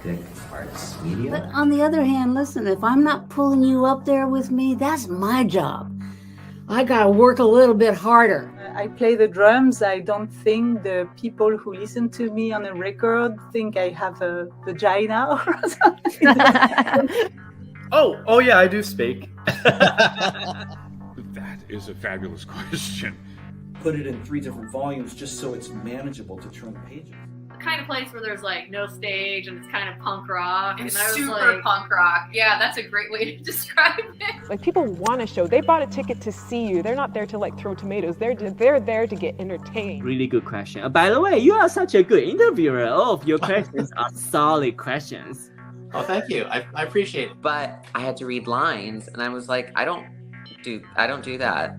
Eclectic Arts Media. But on the other hand, listen, if I'm not pulling you up there with me, that's my job. I gotta work a little bit harder. I play the drums. I don't think the people who listen to me on a record think I have a vagina or something. Oh yeah, I do speak. That is a fabulous question. Put it in 3 different volumes just so it's manageable to turn the pages. The kind of place where there's like no stage and it's kind of punk rock. And super punk rock. Yeah, that's a great way to describe it. Like, people want a show. They bought a ticket to see you. They're not there to like throw tomatoes. They're there to get entertained. Really good question. By the way, you are such a good interviewer. All of your questions are solid questions. Oh, thank you. I appreciate it. But I had to read lines, and I was like, I don't do that.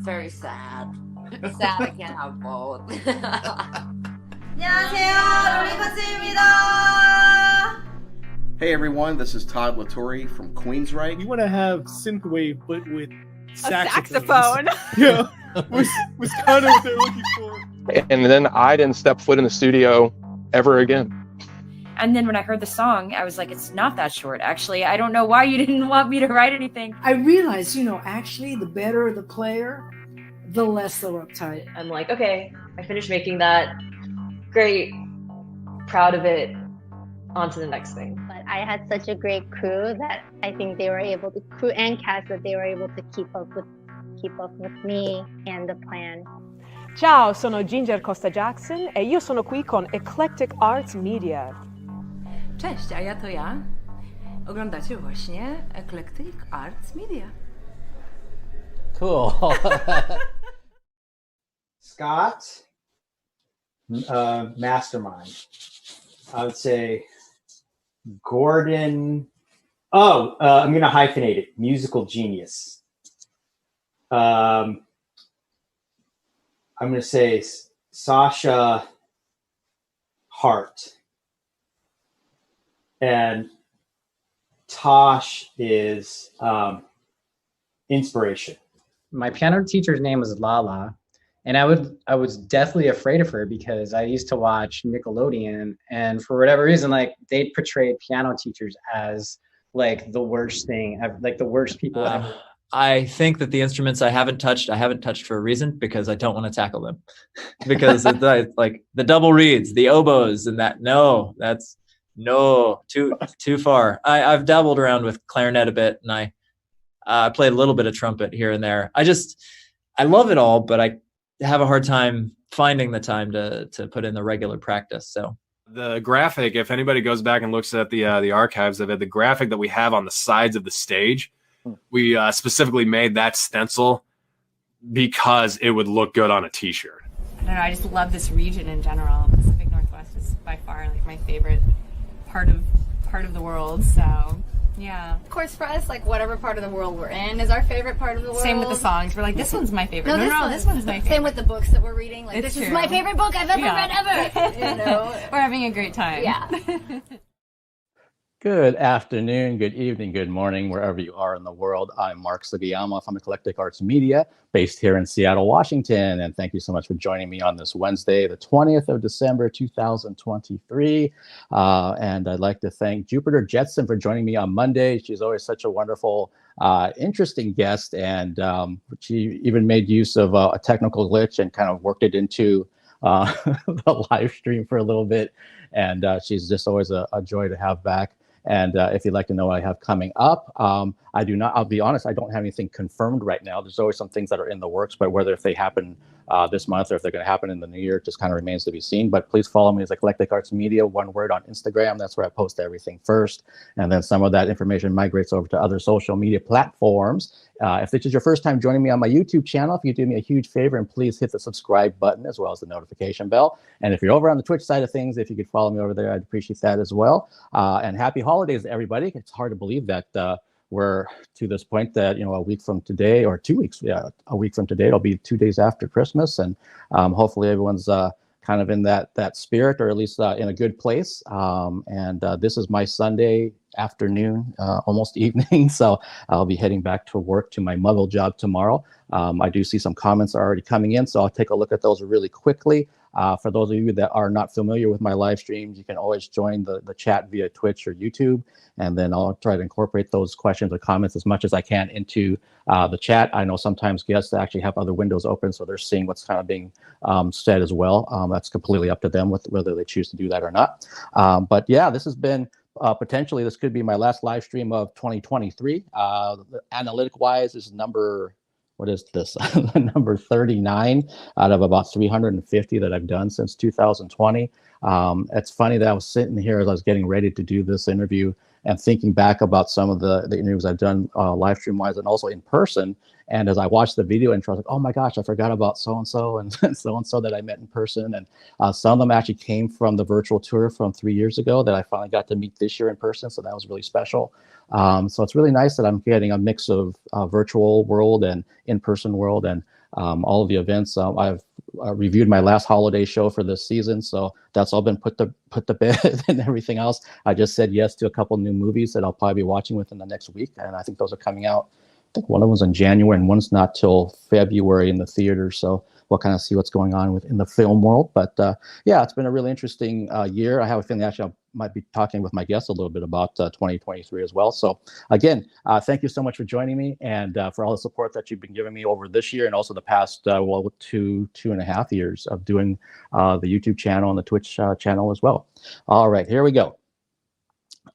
Very sad. Sad I can't have both. Hey everyone, this is Todd Latourie from Queensryche. You want to have synthwave, but with saxophone. Yeah, was kind of what they're looking for. And then I didn't step foot in the studio ever again. And then when I heard the song, I was like, it's not that short, actually. I don't know why you didn't want me to write anything. I realized, actually, the better the player, the less they're uptight. I'm like, okay, I finished making that. Great. Proud of it. On to the next thing. But I had such a great crew that I think they were able to, crew and cast, that they were able to keep up with me and the plan. Ciao, sono Ginger Costa Jackson e io sono qui con Eclectic Arts Media. Cześć, a ja to ja. Oglądacie właśnie Eclectic Arts Media. Cool. Scott, mastermind. I would say Gordon. I'm going to hyphenate it. Musical genius. I'm going to say Sasha Hart. And Tosh is inspiration. My piano teacher's name was Lala, and I was deathly afraid of her because I used to watch Nickelodeon, and for whatever reason, like, they portrayed piano teachers as like the worst thing, like the worst people ever. I think that the instruments I haven't touched for a reason, because I don't want to tackle them. Because it's like the double reeds, the oboes, and that's too far. I've dabbled around with clarinet a bit, and I played a little bit of trumpet here and there. I love it all, but I have a hard time finding the time to put in the regular practice. So the graphic, if anybody goes back and looks at the archives of it, the graphic that we have on the sides of the stage, we specifically made that stencil because it would look good on a t-shirt. I don't know, I just love this region in general. The Pacific Northwest is by far like my favorite part of the world, so yeah. Of course, for us, like, whatever part of the world we're in is our favorite part of the world. Same with the songs. We're like, this one's my favorite. No, this one's my favorite. Same with the books that we're reading. Like, this is my favorite book I've ever read ever. We're having a great time. Yeah. Good afternoon, good evening, good morning, wherever you are in the world. I'm Mark Sugiyama from Eclectic Arts Media, based here in Seattle, Washington. And thank you so much for joining me on this Wednesday, the 20th of December, 2023. And I'd like to thank Jupiter Jetson for joining me on Monday. She's always such a wonderful, interesting guest. And she even made use of a technical glitch and kind of worked it into the live stream for a little bit. And she's just always a joy to have back. And if you'd like to know what I have coming up, I'll be honest, I don't have anything confirmed right now. There's always some things that are in the works, but whether if they happen this month or if they're going to happen in the new year, just kind of remains to be seen. But please follow me as Eclectic Arts Media, one word, on Instagram. That's where I post everything first. And then some of that information migrates over to other social media platforms. If this is your first time joining me on my YouTube channel, if you do me a huge favor and please hit the subscribe button as well as the notification bell. And if you're over on the Twitch side of things, if you could follow me over there, I'd appreciate that as well. And happy holidays to everybody. It's hard to believe that we're to this point that, a week from today, or 2 weeks, a week from today, it'll be 2 days after Christmas. And hopefully everyone's kind of in that spirit, or at least in a good place. And this is my Sunday afternoon, almost evening. So I'll be heading back to work to my Muggle job tomorrow. I do see some comments are already coming in, so I'll take a look at those really quickly. For those of you that are not familiar with my live streams, you can always join the chat via Twitch or YouTube, and then I'll try to incorporate those questions or comments as much as I can into the chat. I know sometimes guests actually have other windows open, so they're seeing what's kind of being said as well. That's completely up to them with whether they choose to do that or not. But yeah, this has been potentially, this could be my last live stream of 2023. Analytic wise, this is what is this? Number 39 out of about 350 that I've done since 2020. It's funny that I was sitting here as I was getting ready to do this interview and thinking back about some of the interviews I've done live stream wise and also in person. And as I watched the video intro, I was like, oh my gosh, I forgot about so-and-so and so-and-so that I met in person. And some of them actually came from the virtual tour from 3 years ago that I finally got to meet this year in person. So that was really special. So it's really nice that I'm getting a mix of virtual world and in-person world, and all of the events. I've reviewed my last holiday show for this season, so that's all been put to bed and everything else. I just said yes to a couple new movies that I'll probably be watching within the next week, and I think those are coming out. I think one of them's in January and one's not till February in the theater. So we'll kind of see what's going on in the film world. But yeah, it's been a really interesting year. I have a feeling actually I might be talking with my guests a little bit about 2023 as well. So again, thank you so much for joining me and for all the support that you've been giving me over this year and also the past, well, two and a half years of doing the YouTube channel and the Twitch channel as well. All right, here we go.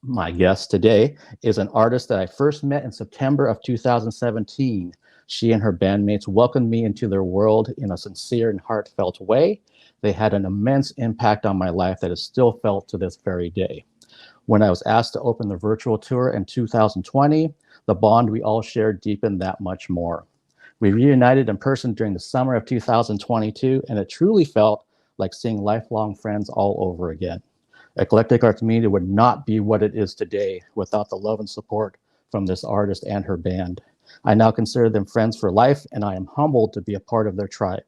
My guest today is an artist that I first met in September of 2017. She and her bandmates welcomed me into their world in a sincere and heartfelt way. They had an immense impact on my life that is still felt to this very day. When I was asked to open the virtual tour in 2020, the bond we all shared deepened that much more. We reunited in person during the summer of 2022, and it truly felt like seeing lifelong friends all over again. Eclectic Arts Media would not be what it is today without the love and support from this artist and her band. I now consider them friends for life, and I am humbled to be a part of their tribe.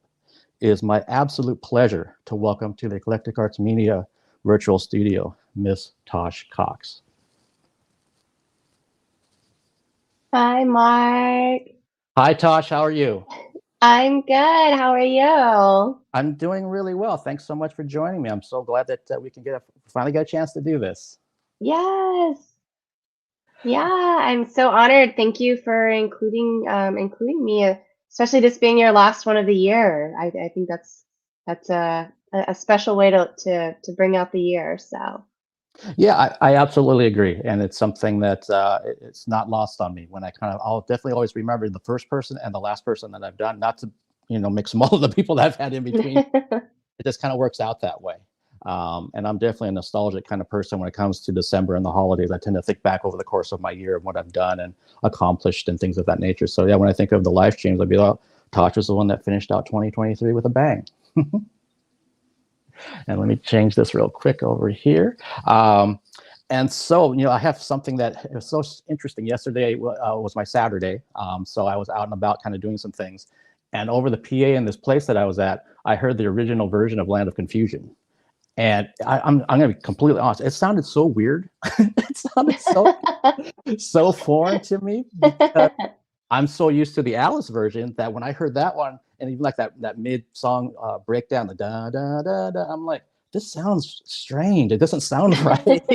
It is my absolute pleasure to welcome to the Eclectic Arts Media virtual studio, Miss TASH COX. Hi, Mark. Hi, Tosh. How are you? I'm good. How are you? I'm doing really well. Thanks so much for joining me. I'm so glad that we can finally get a chance to do this. Yes. Yeah, I'm so honored. Thank you for including me, especially this being your last one of the year. I think that's a special way to bring out the year. So. Yeah, I absolutely agree, and it's something that it's not lost on me. When I'll definitely always remember the first person and the last person that I've done. Not to mix them all of the people that I've had in between. It just kind of works out that way. And I'm definitely a nostalgic kind of person when it comes to December and the holidays. I tend to think back over the course of my year of what I've done and accomplished and things of that nature. So yeah, when I think of the live streams, I'd be like, Tosh was the one that finished out 2023 with a bang. And let me change this real quick over here. And so, I have something that was so interesting. Yesterday was my Saturday. So I was out and about kind of doing some things. And over the PA in this place that I was at, I heard the original version of Land of Confusion. And I'm going to be completely honest. It sounded so weird. It sounded so foreign to me. Because I'm so used to the Alice version that when I heard that one, and even like that mid-song breakdown, the da da da da, I'm like, this sounds strange. It doesn't sound right.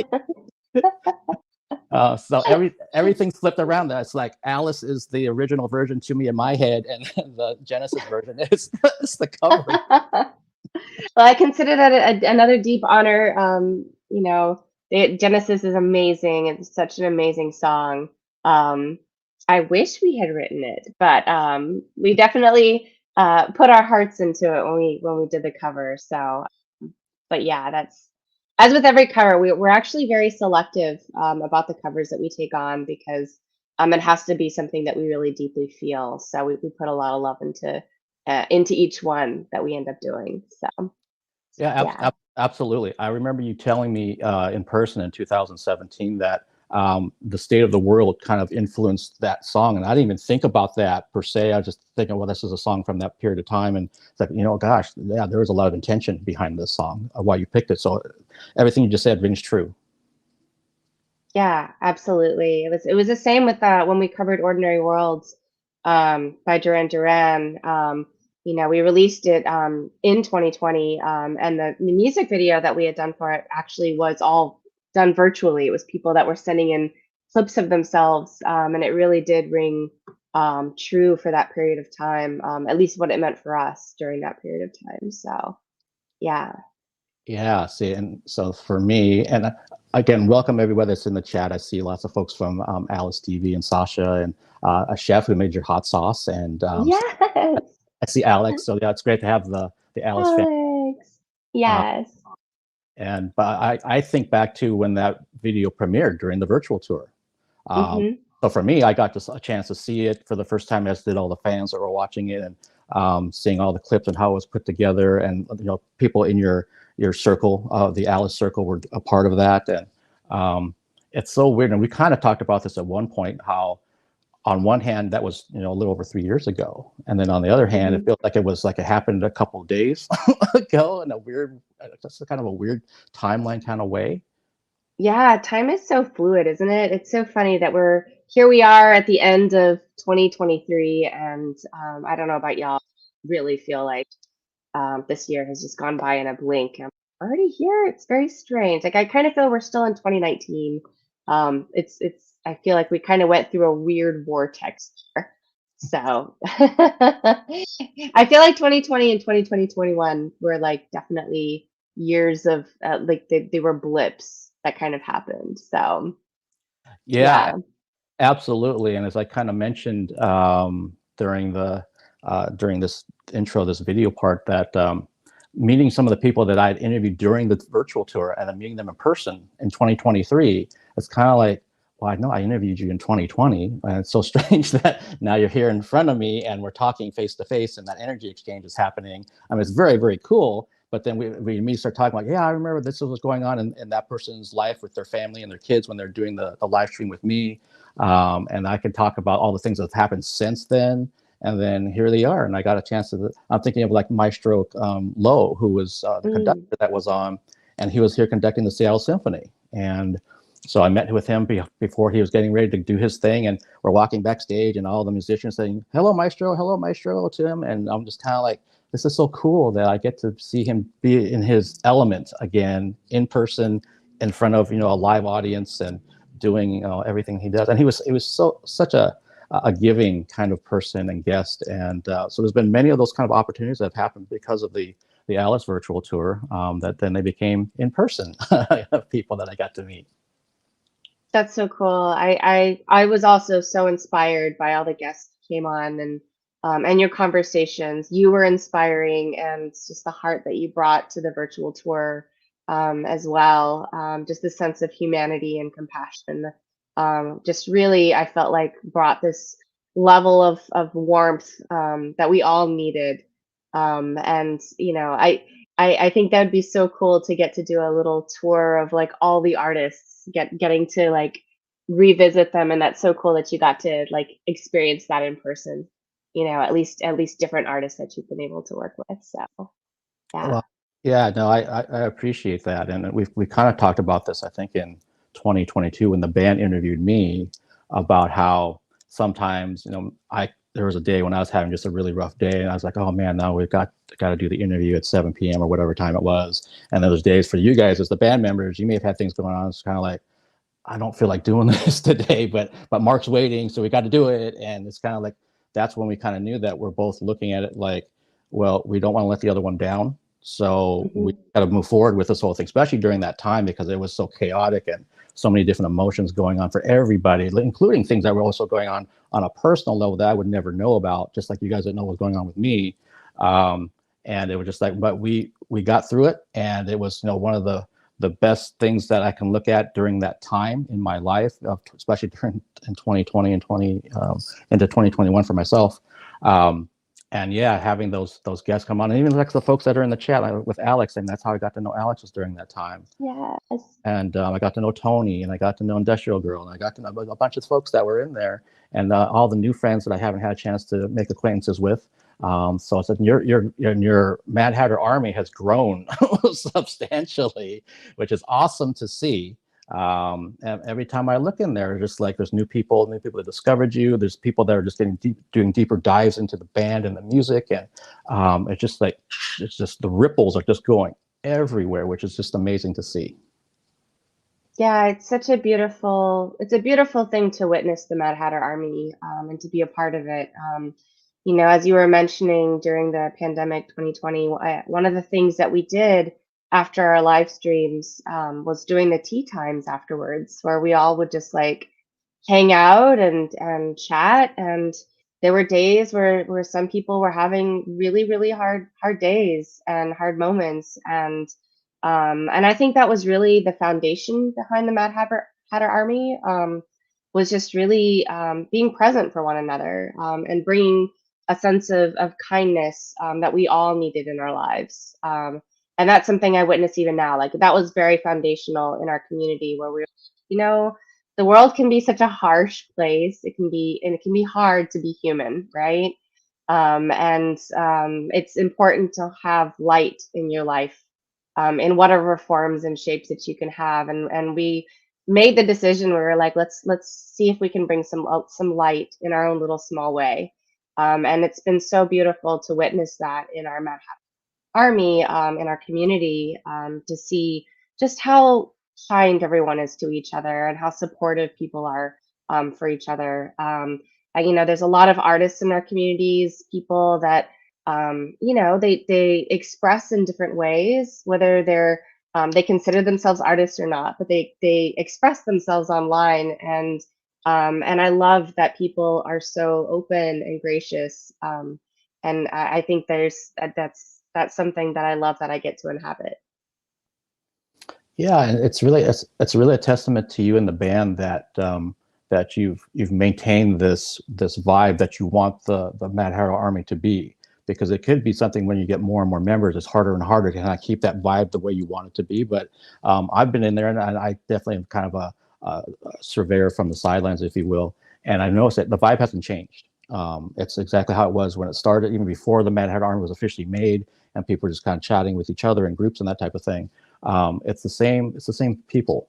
So everything flipped around. That it's like Alice is the original version to me in my head, and the Genesis version is the cover. Well, I consider that another deep honor. Genesis is amazing. It's such an amazing song. I wish we had written it, but we definitely put our hearts into it when we did the cover. So, but yeah, that's as with every cover, we're actually very selective about the covers that we take on because it has to be something that we really deeply feel. So we put a lot of love into each one that we end up doing. So yeah. Absolutely. I remember you telling me in person in 2017 that the state of the world kind of influenced that song, and I didn't even think about that per se. I was just thinking, well, this is a song from that period of time, and it's like, gosh, yeah, there was a lot of intention behind this song, why you picked it. So everything you just said rings true. Yeah, absolutely. It was the same with when we covered Ordinary Worlds by Duran Duran. we released it in 2020, and the music video that we had done for it actually was all done virtually. It was people that were sending in clips of themselves, and it really did ring true for that period of time, at least what it meant for us during that period of time. So, yeah. Yeah, see, and so for me, and again, welcome everybody that's in the chat. I see lots of folks from Alice TV and Sasha, and a chef who made your hot sauce, and Yes. I see Alex. So yeah, it's great to have the Alice family. Alex. Yes. But I think back to when that video premiered during the virtual tour. So for me, I got a chance to see it for the first time, as did all the fans that were watching it, and seeing all the clips and how it was put together, and people in your circle, the Alice circle, were a part of that. And it's so weird. And we kind of talked about this at one point, how on one hand that was a little over 3 years ago, and then on the other hand, it felt like it happened a couple of days ago, in a weird, just kind of a weird timeline kind of way. Yeah, time is so fluid, isn't it? It's so funny that we are at the end of 2023, and I don't know about y'all, really feel like this year has just gone by in a blink. I'm already here. It's very strange. Like, I kind of feel we're still in 2019. I feel like we kind of went through a weird vortex here. So I feel like 2020 and 2021 were like definitely years of like they were blips that kind of happened. So Yeah, absolutely. And as I kind of mentioned during this intro, this video part, that meeting some of the people that I had interviewed during the virtual tour and then meeting them in person in 2023, it's kind of like, well, I know I interviewed you in 2020, and it's so strange that now you're here in front of me and we're talking face to face, and that energy exchange is happening. I mean, it's very, very cool. But then we immediately start talking like, yeah, I remember this was going on in that person's life with their family and their kids when they're doing the live stream with me. And I can talk about all the things that have happened since then. And then here they are. And I got a chance to, I'm thinking of like Maestro Lowe, who was the conductor that was on, and he was here conducting the Seattle Symphony. And so I met with him before he was getting ready to do his thing. And we're walking backstage, and all the musicians saying, hello, Maestro, to him. And I'm just kind of like, this is so cool that I get to see him be in his element again, in person, in front of, a live audience, and doing, everything he does. And he was such a giving kind of person and guest. And so there's been many of those kind of opportunities that have happened because of the Alice virtual tour, that then they became in person people that I got to meet. That's so cool. I was also so inspired by all the guests who came on, and your conversations. You were inspiring, and just the heart that you brought to the virtual tour as well. Just the sense of humanity and compassion. Just really, I felt like brought this level of warmth that we all needed. And I think that would be so cool to get to do a little tour of like all the artists, getting to like revisit them, and that's so cool that you got to like experience that in person. At least different artists that you've been able to work with. So yeah. Well, yeah, no, I appreciate that. And we kind of talked about this, I think, in 2022 when the band interviewed me about how sometimes, there was a day when I was having just a really rough day, and I was like, oh man, now we've got to do the interview at 7 p.m. or whatever time it was. And those days for you guys as the band members, you may have had things going on. It's kind of like, I don't feel like doing this today, but Mark's waiting, so we got to do it. And it's kind of like, that's when we kind of knew that we're both looking at it like, well, we don't want to let the other one down. So we got to move forward with this whole thing, especially during that time, because it was so chaotic and so many different emotions going on for everybody, including things that were also going on a personal level that I would never know about, just like you guys didn't know what was going on with me. And it was just like, but we got through it. And it was, one of the best things that I can look at during that time in my life, especially in 2020 and into 2021 for myself. And yeah, having those guests come on, and even like the folks that are in the chat with Alex, and that's how I got to know Alex, was during that time. Yes. And I got to know Tony, and I got to know Industrial Girl, and I got to know a bunch of folks that were in there, and all the new friends that I haven't had a chance to make acquaintances with. So it's like your Mad Hatter army has grown substantially, which is awesome to see. And every time I look in there, just like there's new people that discovered you. There's people that are just doing deeper dives into the band and the music, and it's just like the ripples are just going everywhere, which is just amazing to see. Yeah, it's a beautiful thing to witness the Mad Hatter Army, and to be a part of it. As you were mentioning during the pandemic 2020, one of the things that we did after our live streams was doing the tea times afterwards, where we all would just like hang out and chat. And there were days where some people were having really hard days and hard moments, and I think that was really the foundation behind the Hatter Army, was just really being present for one another, and bringing a sense of kindness that we all needed in our lives. And that's something I witness even now. Like that was very foundational in our community, where the world can be such a harsh place. It can be hard to be human, right? And it's important to have light in your life, in whatever forms and shapes that you can have. And we made the decision. We were like, let's see if we can bring some light in our own little small way. And it's been so beautiful to witness that in our Mad Hatter Army, in our community, to see just how kind everyone is to each other and how supportive people are, for each other. There's a lot of artists in our communities, people that they express in different ways, whether they consider themselves artists or not, but they express themselves online, and I love that people are so open and gracious, and I think that's something that I love that I get to inhabit. Yeah, and it's really a testament to you and the band that that you've maintained this vibe that you want the Mad Hatter Army to be, because it could be something when you get more and more members, it's harder and harder to kind of keep that vibe the way you want it to be. But I've been in there, and I definitely am kind of a surveyor from the sidelines, if you will, and I noticed that the vibe hasn't changed. It's exactly how it was when it started, even before the Mad Hatter Army was officially made, and people were just kind of chatting with each other in groups and that type of thing. It's the same people,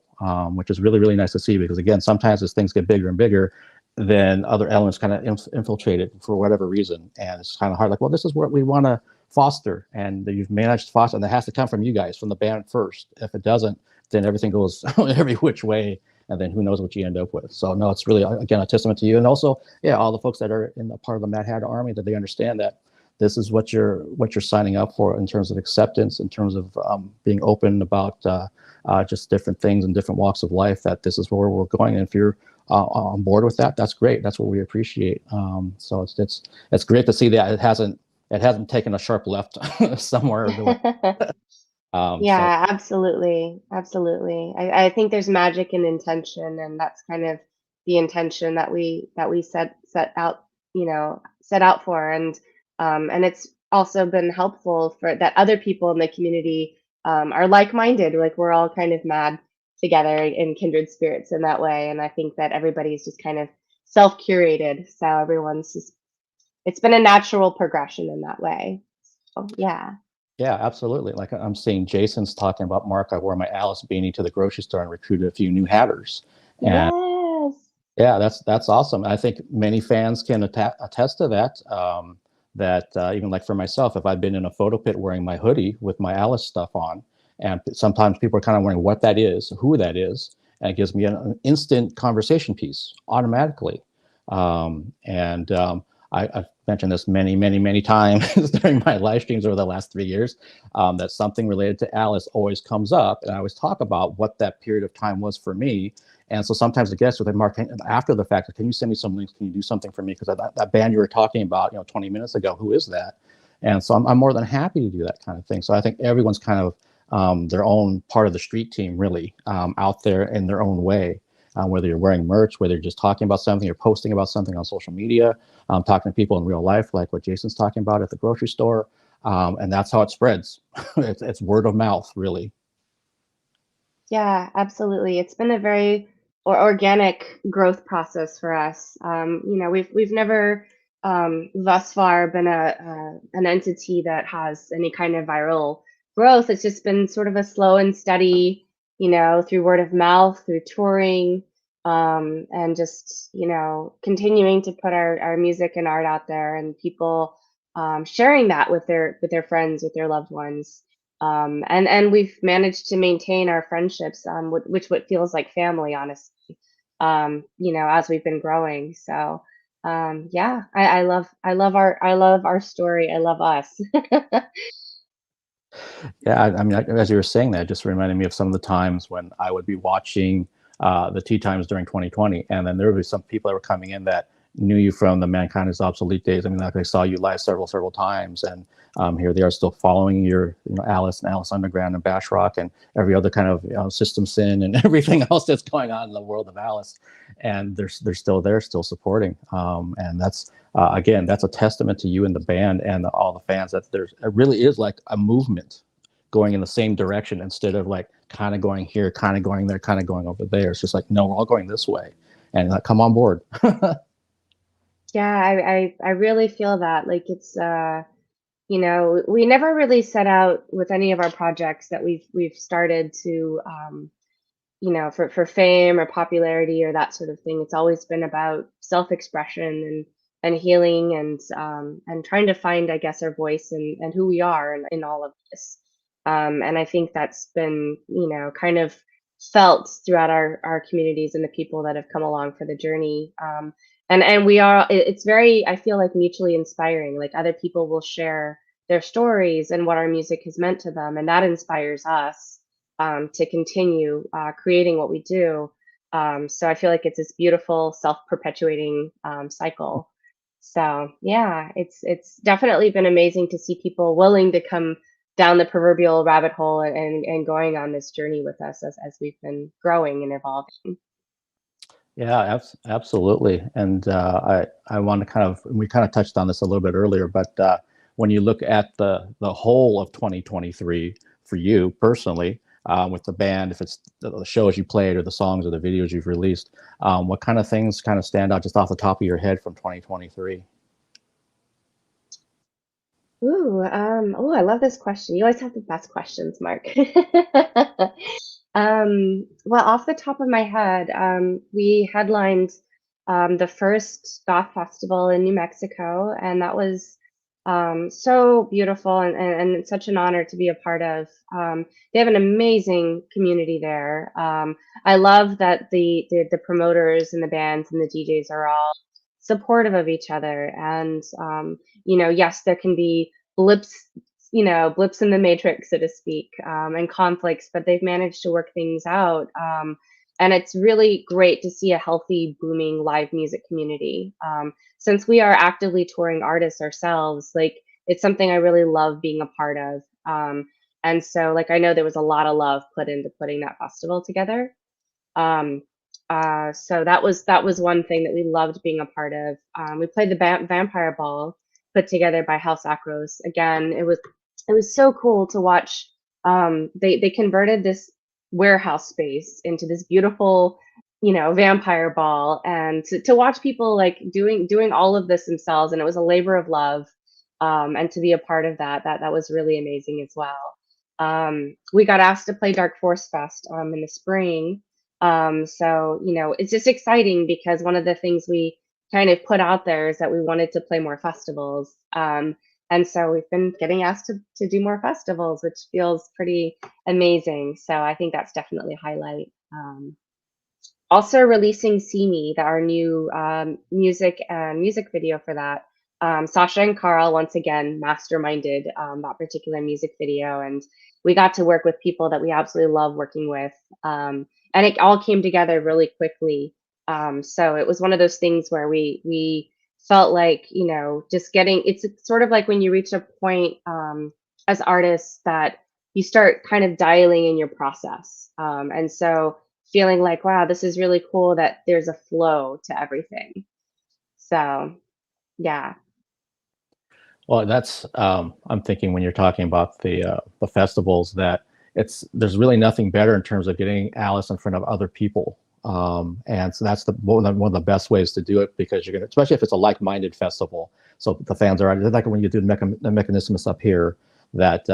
which is really nice to see, because again, sometimes as things get bigger and bigger, then other elements kind of infiltrate it for whatever reason, and it's kind of hard. Like, well, this is what we want to foster, and you've managed to foster, and that has to come from you guys, from the band first. If it doesn't, then everything goes every which way, and then who knows what you end up with. So no, it's really, again, a testament to you, and also, yeah, all the folks that are in the part of the Mad Hatter Army, that they understand that this is what you're signing up for in terms of acceptance, in terms of being open about just different things and different walks of life, that this is where we're going. And if you're on board with that, that's great. That's what we appreciate. So it's great to see that it hasn't taken a sharp left somewhere. Yeah, absolutely. I think there's magic in intention, and that's kind of the intention that we set out for, and it's also been helpful for that other people in the community are like-minded. Like we're all kind of mad together in kindred spirits in that way, and I think that everybody's just kind of self-curated, so everyone's just, it's been a natural progression in that way. So yeah. Yeah, absolutely. Like I'm seeing Jason's talking about, Mark, I wore my Alice beanie to the grocery store and recruited a few new hatters. And yes. Yeah, that's awesome. I think many fans can attest to that. Even like for myself, if I've been in a photo pit wearing my hoodie with my Alice stuff on, and sometimes people are kind of wondering what that is, who that is, and it gives me an instant conversation piece automatically. I've mentioned this many times during my live streams over the last 3 years, that something related to Alice always comes up, and I always talk about what that period of time was for me. And so sometimes the guests will say, Mark, after the fact, can you send me some links? Can you do something for me? Because that band you were talking about, 20 minutes ago, who is that? And so I'm more than happy to do that kind of thing. So I think everyone's kind of their own part of the street team, really, out there in their own way. Whether you're wearing merch, whether you're just talking about something, you're posting about something on social media, talking to people in real life, like what Jason's talking about at the grocery store. And that's how it spreads. It's word of mouth, really. Yeah, absolutely. It's been a very organic growth process for us. We've never thus far been an entity that has any kind of viral growth. It's just been sort of a slow and steady through word of mouth, through touring, and just, continuing to put our music and art out there, and people sharing that with their friends, with their loved ones. And we've managed to maintain our friendships, which what feels like family, honestly, as we've been growing. So yeah, I love our story. I love us. Yeah, I mean, as you were saying that, it just reminded me of some of the times when I would be watching the tea times during 2020, and then there would be some people that were coming in that knew you from the Mankind is Obsolete days. I mean, like, they saw you live several times, and here they are still following your, Alice and Alice Underground and Bash Rock and every other kind of System Sin and everything else that's going on in the world of Alice, and they're still there, still supporting. And that's again, that's a testament to you and the band and all the fans, that it really is like a movement going in the same direction, instead of like kind of going here, kind of going there, kind of going over there. It's just like, no, we're all going this way, and come on board. Yeah, I really feel that. Like, it's we never really set out with any of our projects that we've started to for fame or popularity or that sort of thing. It's always been about self-expression and healing, and trying to find, I guess, our voice and who we are in all of this. And I think that's been, kind of felt throughout our communities and the people that have come along for the journey. And it's very, I feel like, mutually inspiring. Like, other people will share their stories and what our music has meant to them, and that inspires us to continue creating what we do. So I feel like it's this beautiful self-perpetuating cycle. So yeah, it's definitely been amazing to see people willing to come down the proverbial rabbit hole and going on this journey with us as we've been growing and evolving. Yeah, absolutely. And I want to we kind of touched on this a little bit earlier, but when you look at the whole of 2023 for you personally, with the band, if it's the shows you played or the songs or the videos you've released, what kind of things kind of stand out just off the top of your head from 2023? Ooh, I love this question. You always have the best questions, Mark. Well, off the top of my head, we headlined the first goth festival in New Mexico, and that was so beautiful and it's such an honor to be a part of. They have an amazing community there. I love that the promoters and the bands and the DJs are all supportive of each other, and yes, there can be blips blips in the matrix, so to speak, and conflicts, but they've managed to work things out. And it's really great to see a healthy, booming live music community. Since we are actively touring artists ourselves, like, it's something I really love being a part of. And so, like, I know there was a lot of love put into putting that festival together. So that was one thing that we loved being a part of. We played the Vampire Ball, put together by House Acros. Again, it was so cool to watch. They converted this warehouse space into this beautiful, vampire ball, and to watch people like doing all of this themselves, and it was a labor of love. And to be a part of that was really amazing as well. We got asked to play Dark Force Fest in the spring. So it's just exciting, because one of the things we kind of put out there is that we wanted to play more festivals. And so we've been getting asked to do more festivals, which feels pretty amazing. So I think that's definitely a highlight. Also releasing See Me, our new music video for that. Sasha and Carl, once again, masterminded that particular music video. And we got to work with people that we absolutely love working with. And it all came together really quickly. So it was one of those things where we felt like, just it's sort of like when you reach a point as artists that you start kind of dialing in your process. And so feeling like, wow, this is really cool that there's a flow to everything. So, yeah. Well, that's I'm thinking when you're talking about the festivals, that there's really nothing better in terms of getting Alice in front of other people. And so that's one of the best ways to do it, because you're gonna, especially if it's a like-minded festival. So the fans are like when you do the Mechanismus up here, that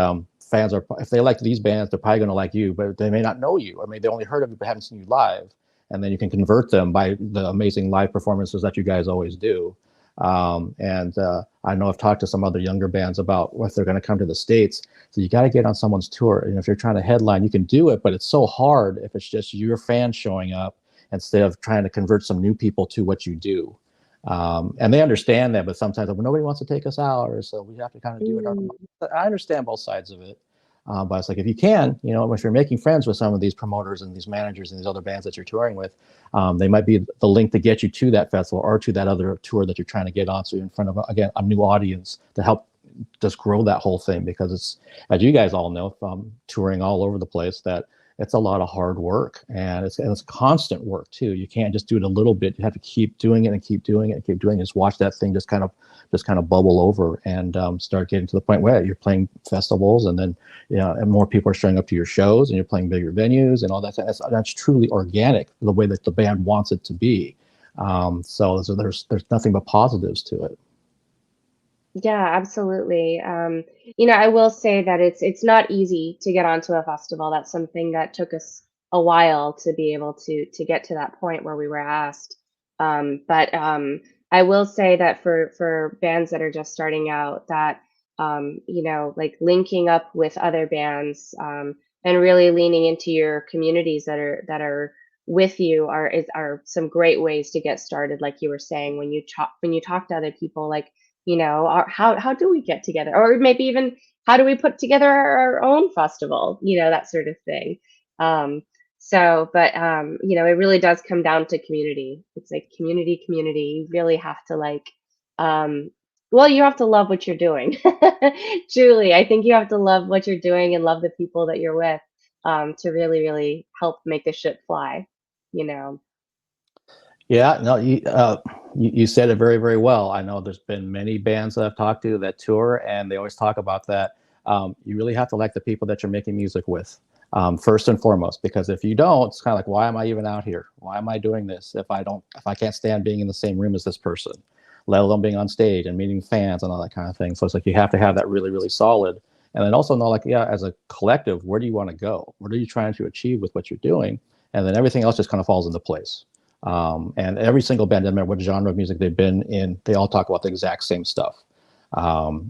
fans are, if they like these bands, they're probably going to like you, but they may not know you, or maybe they only heard of you but haven't seen you live. And then you can convert them by the amazing live performances that you guys always do. I know I've talked to some other younger bands about if they're going to come to the States. So you got to get on someone's tour. And if you're trying to headline, you can do it, but it's so hard if it's just your fans showing up instead of trying to convert some new people to what you do. And they understand that, but sometimes nobody wants to take us out, or so we have to kind of do it. I understand both sides of it. But it's like, if you can, if you're making friends with some of these promoters and these managers and these other bands that you're touring with, they might be the link to get you to that festival or to that other tour that you're trying to get on. So you're in front of, again, a new audience to help just grow that whole thing, because it's, as you guys all know from touring all over the place, that it's a lot of hard work, and it's constant work too. You can't just do it a little bit. You have to keep doing it and keep doing it and keep doing it. Just watch that thing just kind of bubble over and start getting to the point where you're playing festivals, and then and more people are showing up to your shows, and you're playing bigger venues and all that. That's truly organic, the way that the band wants it to be. So there's nothing but positives to it. Yeah, absolutely. I will say that it's not easy to get onto a festival. That's something that took us a while to be able to get to that point where we were asked. But I will say that for bands that are just starting out, that like linking up with other bands and really leaning into your communities that are with you are some great ways to get started. Like you were saying, when you talk to other people, like, how do we get together, or maybe even how do we put together our own festival, that sort of thing. It really does come down to community. It's like community. You really have to you have to love what you're doing. Truly, I think you have to love what you're doing and love the people that you're with to really, really help make the ship fly. Yeah, no, you said it very, very well. I know there's been many bands that I've talked to that tour, and they always talk about that. You really have to like the people that you're making music with, first and foremost, because if you don't, it's kind of like, why am I even out here? Why am I doing this if I can't stand being in the same room as this person, let alone being on stage and meeting fans and all that kind of thing. So it's like, you have to have that really, really solid. And then also know, like, as a collective, where do you want to go? What are you trying to achieve with what you're doing? And then everything else just kind of falls into place. And every single band, no matter what genre of music they've been in, they all talk about the exact same stuff. Also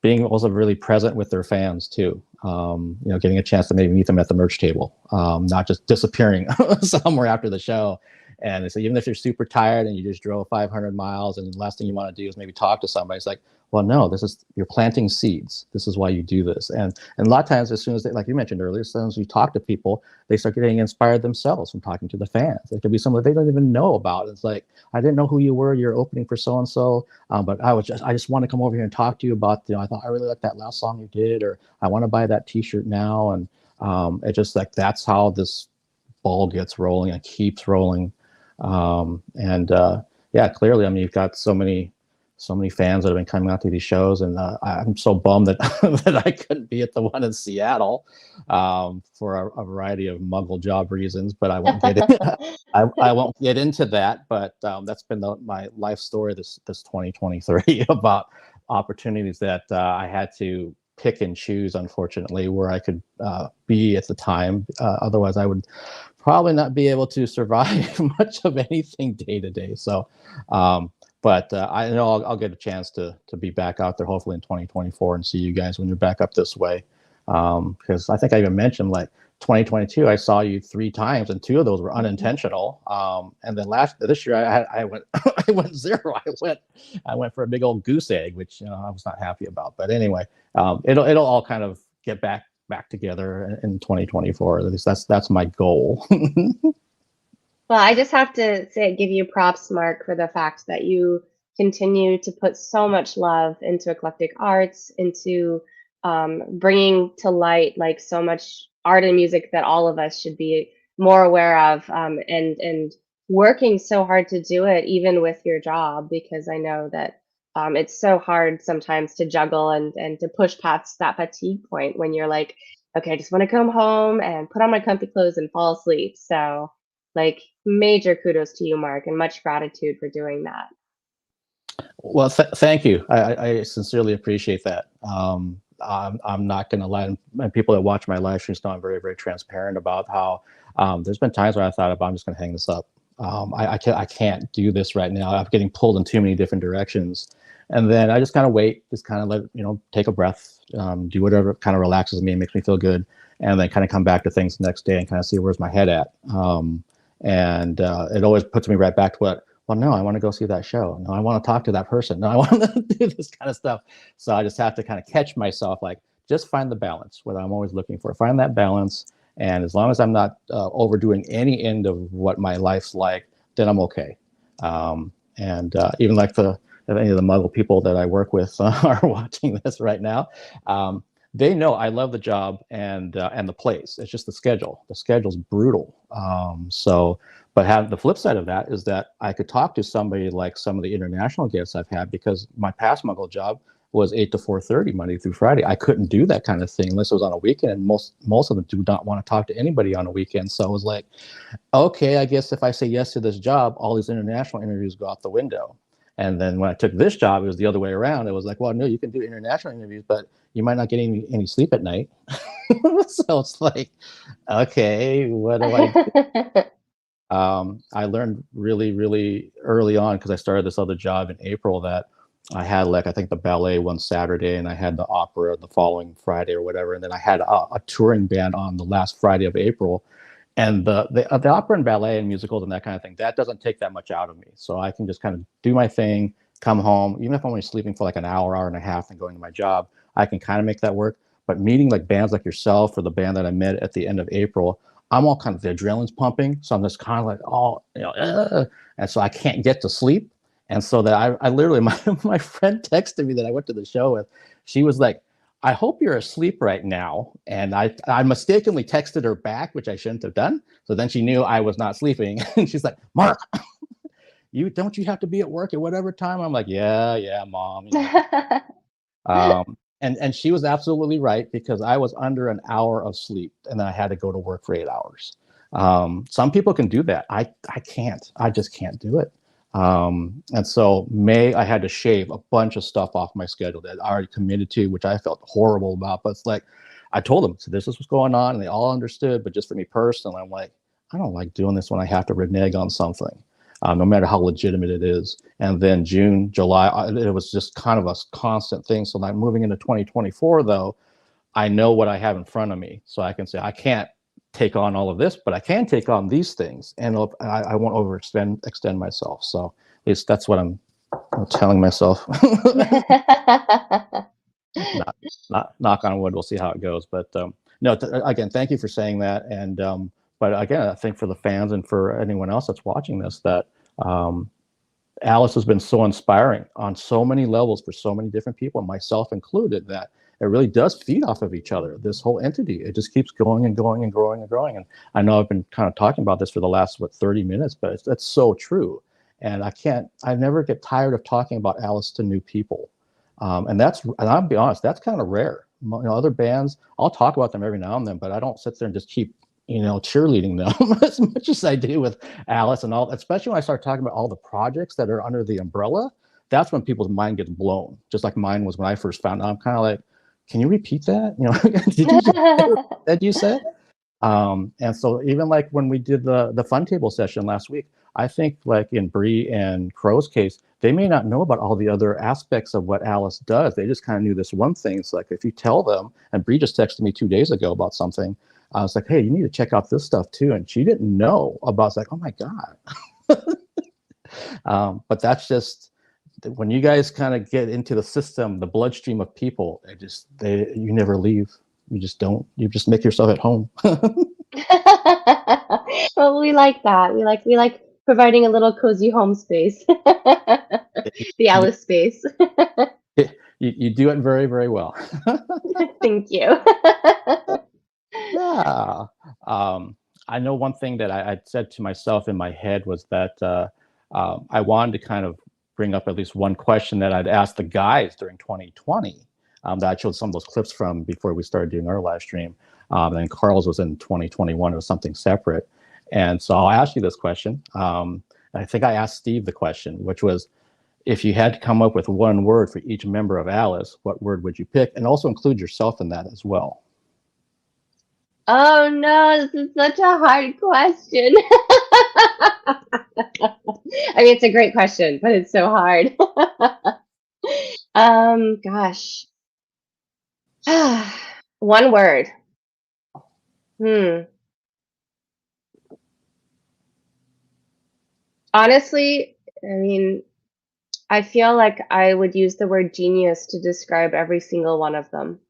being also really present with their fans too. Getting a chance to maybe meet them at the merch table, not just disappearing somewhere after the show. And so even if you're super tired and you just drove 500 miles and the last thing you want to do is maybe talk to somebody, it's like, well, no, you're planting seeds. This is why you do this. And a lot of times, as soon as like you mentioned earlier, as soon as you talk to people, they start getting inspired themselves from talking to the fans. It could be someone they don't even know about. It's like, I didn't know who you were. You're opening for so-and-so, but I just want to come over here and talk to you about, I thought I really liked that last song you did, or I want to buy that t-shirt now. And it just like, that's how this ball gets rolling and keeps rolling. Clearly, I mean, you've got so many fans that have been coming out to these shows, and I'm so bummed that that I couldn't be at the one in Seattle for a variety of muggle job reasons. But I won't get I won't get into that. But that's been my life story this 2023 about opportunities that I had to pick and choose, unfortunately, where I could be at the time. Otherwise, I would probably not be able to survive much of anything day to day. So, but I know I'll get a chance to be back out there, hopefully in 2024, and see you guys when you're back up this way. Because I think I even mentioned, like, 2022, I saw you 3 times, and 2 of those were unintentional. And then this year, I went I went 0. I went for a big old goose egg, which I was not happy about. But anyway, it'll all kind of get back together in 2024. At least that's my goal. Well, I just have to give you props, Mark, for the fact that you continue to put so much love into eclectic arts, into bringing to light like so much art and music that all of us should be more aware of, and working so hard to do it, even with your job, because I know that it's so hard sometimes to juggle and to push past that fatigue point when you're like, okay, I just want to come home and put on my comfy clothes and fall asleep. So, like, major kudos to you, Mark, and much gratitude for doing that. Well, thank you. I sincerely appreciate that. I'm not going to lie. And people that watch my live streams know I'm very, very transparent about how there's been times where I thought, I'm just going to hang this up. I can't do this right now. I'm getting pulled in too many different directions. And then I just kind of wait, just kind of let, take a breath, do whatever kind of relaxes me and makes me feel good. And then kind of come back to things the next day and kind of see where's my head at. And it always puts me right back to what, well, no, I want to go see that show. No, I want to talk to that person. No, I want to do this kind of stuff. So I just have to kind of catch myself, like, just find the balance, what I'm always looking for. Find that balance. And as long as I'm not overdoing any end of what my life's like, then I'm okay. Even like if any of the Muggle people that I work with are watching this right now, they know I love the job and the place. It's just the schedule. The schedule's brutal. But the flip side of that is that I could talk to somebody like some of the international guests I've had, because my past Muggle job was 8 to 4:30 Monday through Friday. I couldn't do that kind of thing unless it was on a weekend, and most of them do not want to talk to anybody on a weekend. So I was like, okay, I guess if I say yes to this job, all these international interviews go out the window. And then when I took this job, it was the other way around. It was like, well, no, you can do international interviews, but you might not get any sleep at night. So it's like, okay, what do I do? I learned really, really early on, because I started this other job in April, that I had, like, I think the ballet one Saturday, and I had the opera the following Friday or whatever. And then I had a touring band on the last Friday of April. And the opera and ballet and musicals and that kind of thing, that doesn't take that much out of me. So I can just kind of do my thing, come home, even if I'm only sleeping for like an hour, hour and a half and going to my job, I can kind of make that work. But meeting like bands like yourself or the band that I met at the end of April, I'm all kind of, the adrenaline's pumping. So I'm just kind of like, and so I can't get to sleep. And so that I literally, my friend texted me that I went to the show with, she was like, I hope you're asleep right now. And I mistakenly texted her back, which I shouldn't have done. So then she knew I was not sleeping. And she's like, Mark, you have to be at work at whatever time? I'm like, yeah, Mom. And she was absolutely right, because I was under an hour of sleep and then I had to go to work for 8 hours. Some people can do that. I can't. I just can't do it. And so I had to shave a bunch of stuff off my schedule that I already committed to, which I felt horrible about. But it's like, I told them, so this is what's going on, and they all understood. But just for me personally, I'm like, I don't like doing this when I have to renege on something, no matter how legitimate it is. And then June, July, it was just kind of a constant thing. So like moving into 2024, though, I know what I have in front of me. So I can say, I can't take on all of this, but I can take on these things, and I won't extend myself. So at least that's what I'm telling myself. not knock on wood, we'll see how it goes. But no, again, thank you for saying that. And but again, I think for the fans and for anyone else that's watching this, that Alice has been so inspiring on so many levels for so many different people, myself included, that it really does feed off of each other. This whole entity, it just keeps going and going and growing and growing. And I know I've been kind of talking about this for the last 30 minutes, but that's so true. And I never get tired of talking about Alice to new people. And I'll be honest, that's kind of rare. Other bands, I'll talk about them every now and then, but I don't sit there and just keep cheerleading them as much as I do with Alice and all. Especially when I start talking about all the projects that are under the umbrella, that's when people's mind gets blown. Just like mine was when I first found out. I'm kind of like, can you repeat that? Did you just say that you said? And so even like when we did the fun table session last week, I think like in Bree and Crow's case, they may not know about all the other aspects of what Alice does. They just kind of knew this one thing. It's like, if you tell them, and Bree just texted me 2 days ago about something, I was like, hey, you need to check out this stuff too. And she didn't know about, it's like, oh my God. But that's just, when you guys kind of get into the system, the bloodstream of people, you never leave. You just make yourself at home. Well, we like that. We like providing a little cozy home space. The Alice space. You do it very, very well. Thank you. Yeah. I know one thing that I said to myself in my head was that I wanted to kind of bring up at least one question that I'd asked the guys during 2020 that I showed some of those clips from before we started doing our live stream. And Carl's was in 2021. It was something separate. And so I'll ask you this question. I think I asked Steve the question, which was, if you had to come up with one word for each member of Alice, what word would you pick? And also include yourself in that as well. Oh no, this is such a hard question. I mean, it's a great question, but it's so hard. Gosh. One word. Honestly, I mean, I feel like I would use the word genius to describe every single one of them.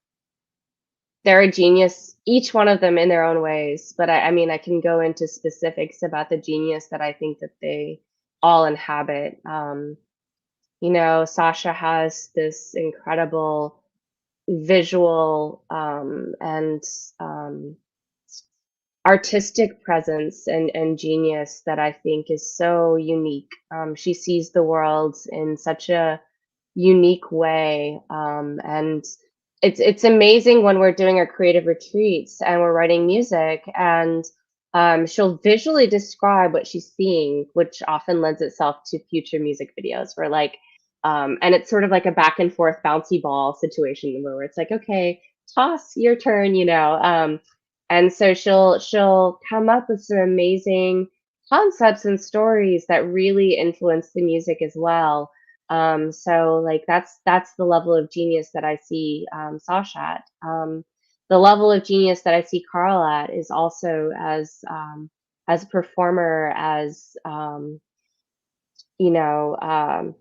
They're a genius, each one of them in their own ways, but I mean, I can go into specifics about the genius that I think that they all inhabit. You know, Sasha has this incredible visual and artistic presence and genius that I think is so unique. She sees the world in such a unique way, and it's amazing when we're doing our creative retreats and we're writing music, and she'll visually describe what she's seeing, which often lends itself to future music videos. Where like, and it's sort of like a back and forth bouncy ball situation where it's like, okay, toss, your turn, you know. And so she'll come up with some amazing concepts and stories that really influence the music as well. So like that's the level of genius that I see Sasha at. The level of genius that I see Carl at is also as a performer, as you know,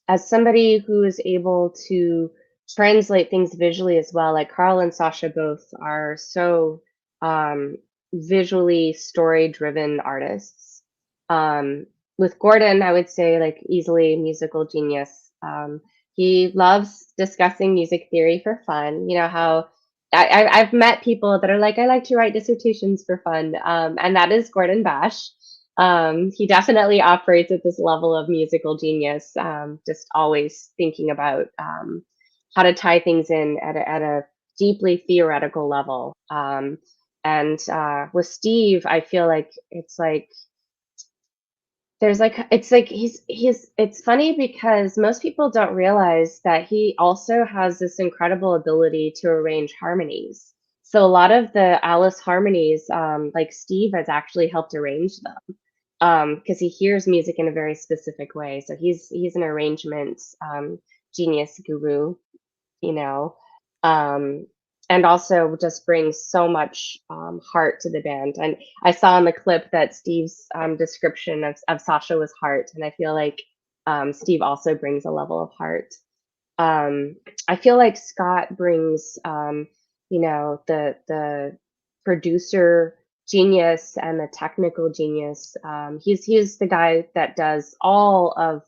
as somebody who is able to translate things visually as well. Like Carl and Sasha both are so visually story-driven artists. With Gordon, I would say like easily musical genius. He loves discussing music theory for fun. You know how I've met people that are like, I like to write dissertations for fun, and that is Gordon Bash. He definitely operates at this level of musical genius, just always thinking about how to tie things in at a deeply theoretical level. And with Steve, I feel like it's like there's like it's like he's it's funny because most people don't realize that he also has this incredible ability to arrange harmonies. So a lot of the Alice harmonies, like Steve has actually helped arrange them, because he hears music in a very specific way. So he's an arrangement genius guru, you know, and also just brings so much heart to the band. And I saw in the clip that Steve's description of Sasha was heart, and I feel like Steve also brings a level of heart. I feel like Scott brings, you know, the producer genius and the technical genius. He's the guy that does all of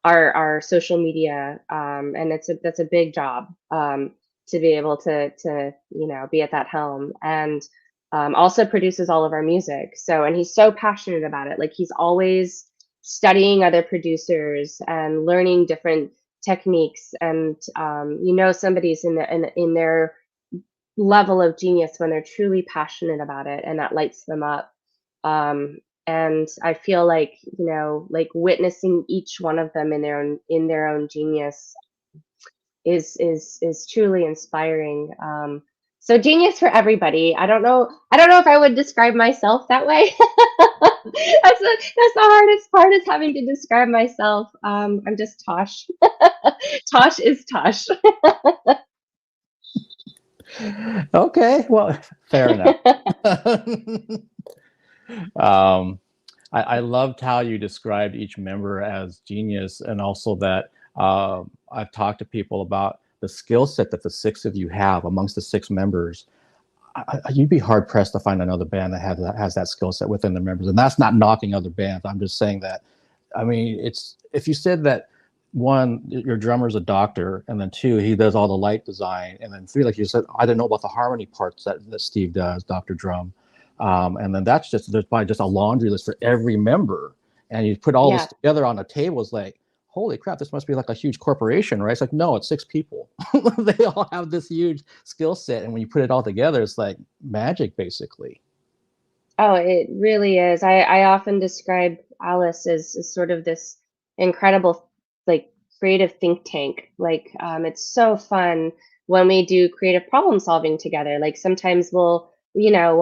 our social media, and that's a big job to be able to you know be at that helm, and also produces all of our music. So, and he's so passionate about it. Like he's always studying other producers and learning different techniques, and you know somebody's in their level of genius when they're truly passionate about it, and that lights them up. And I feel like, you know, like witnessing each one of them in their own genius is truly inspiring. So genius for everybody. I don't know if I would describe myself that way. That's the hardest part, is having to describe myself. I'm just Tosh. Tosh is Tosh. Okay, well, fair enough. I loved how you described each member as genius, and also that I've talked to people about the skill set that the six of you have amongst the six members. You'd be hard pressed to find another band that has that skill set within the members, and that's not knocking other bands. I'm just saying that, I mean, it's, if you said that one, your drummer's a doctor, and then two, he does all the light design, and then three, like you said, I didn't know about the harmony parts that Steve does, Dr. Drum. And then that's just, there's probably just a laundry list for every member, and you put all this together on a table, it's like, holy crap, this must be like a huge corporation, right? It's like, no, it's six people. They all have this huge skill set, and when you put it all together, it's like magic, basically. Oh, it really is. I often describe Alice as sort of this incredible like creative think tank. Like it's so fun when we do creative problem solving together. Like sometimes we'll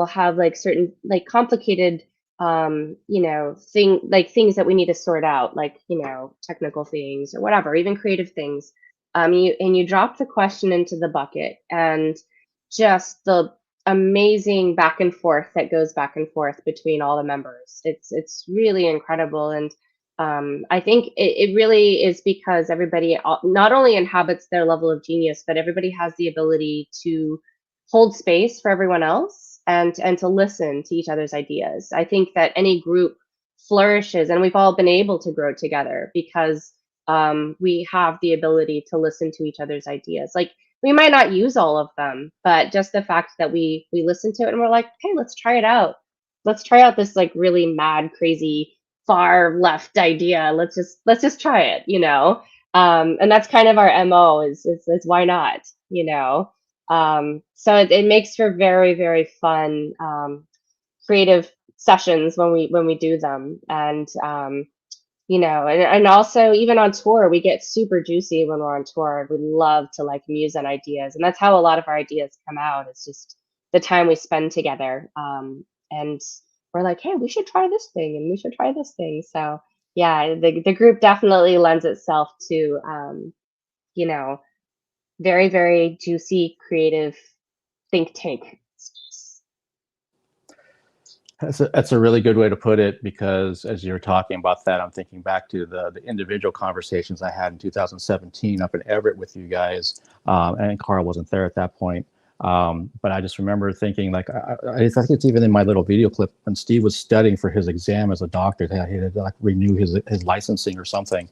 have like certain like complicated things that we need to sort out, like technical things or whatever, even creative things. You drop the question into the bucket, and just the amazing back and forth that goes back and forth between all the members. It's really incredible. And I think it really is because everybody not only inhabits their level of genius, but everybody has the ability to hold space for everyone else and to listen to each other's ideas. I think that any group flourishes, and we've all been able to grow together because we have the ability to listen to each other's ideas. Like we might not use all of them, but just the fact that we listen to it and we're like, hey, let's try it out. Let's try out this like really mad, crazy, far left idea. Let's just try it, and that's kind of our MO is why not, so it makes for very, very fun creative sessions when we do them. And and also even on tour, we get super juicy when we're on tour. We love to like muse on ideas, and that's how a lot of our ideas come out. It's just the time we spend together, and we're like, hey, we should try this thing, and we should try this thing. So yeah, the group definitely lends itself to very, very juicy, creative think tank. That's a really good way to put it, because as you're talking about that, I'm thinking back to the individual conversations I had in 2017 up in Everett with you guys, and Carl wasn't there at that point. But I just remember thinking, like, I think it's even in my little video clip when Steve was studying for his exam as a doctor, he had to like renew his licensing or something.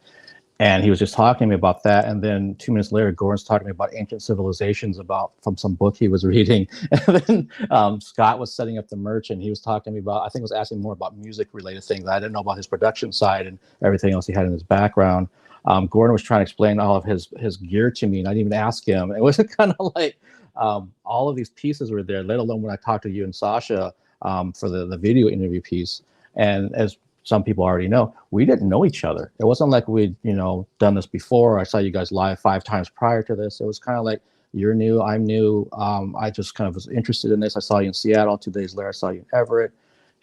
And he was just talking to me about that. And then 2 minutes later, Gordon's talking to me about ancient civilizations from some book he was reading. And then Scott was setting up the merch, and he was talking to me about, I think was asking more about music related things. I didn't know about his production side and everything else he had in his background. Gordon was trying to explain all of his gear to me, and I didn't even ask him. It was kind of like all of these pieces were there, let alone when I talked to you and Sasha for the video interview piece. And as some people already know, we didn't know each other. It wasn't like we'd, done this before. I saw you guys live 5 times prior to this. It was kind of like, you're new, I'm new. I just kind of was interested in this. I saw you in Seattle. 2 days later, I saw you in Everett.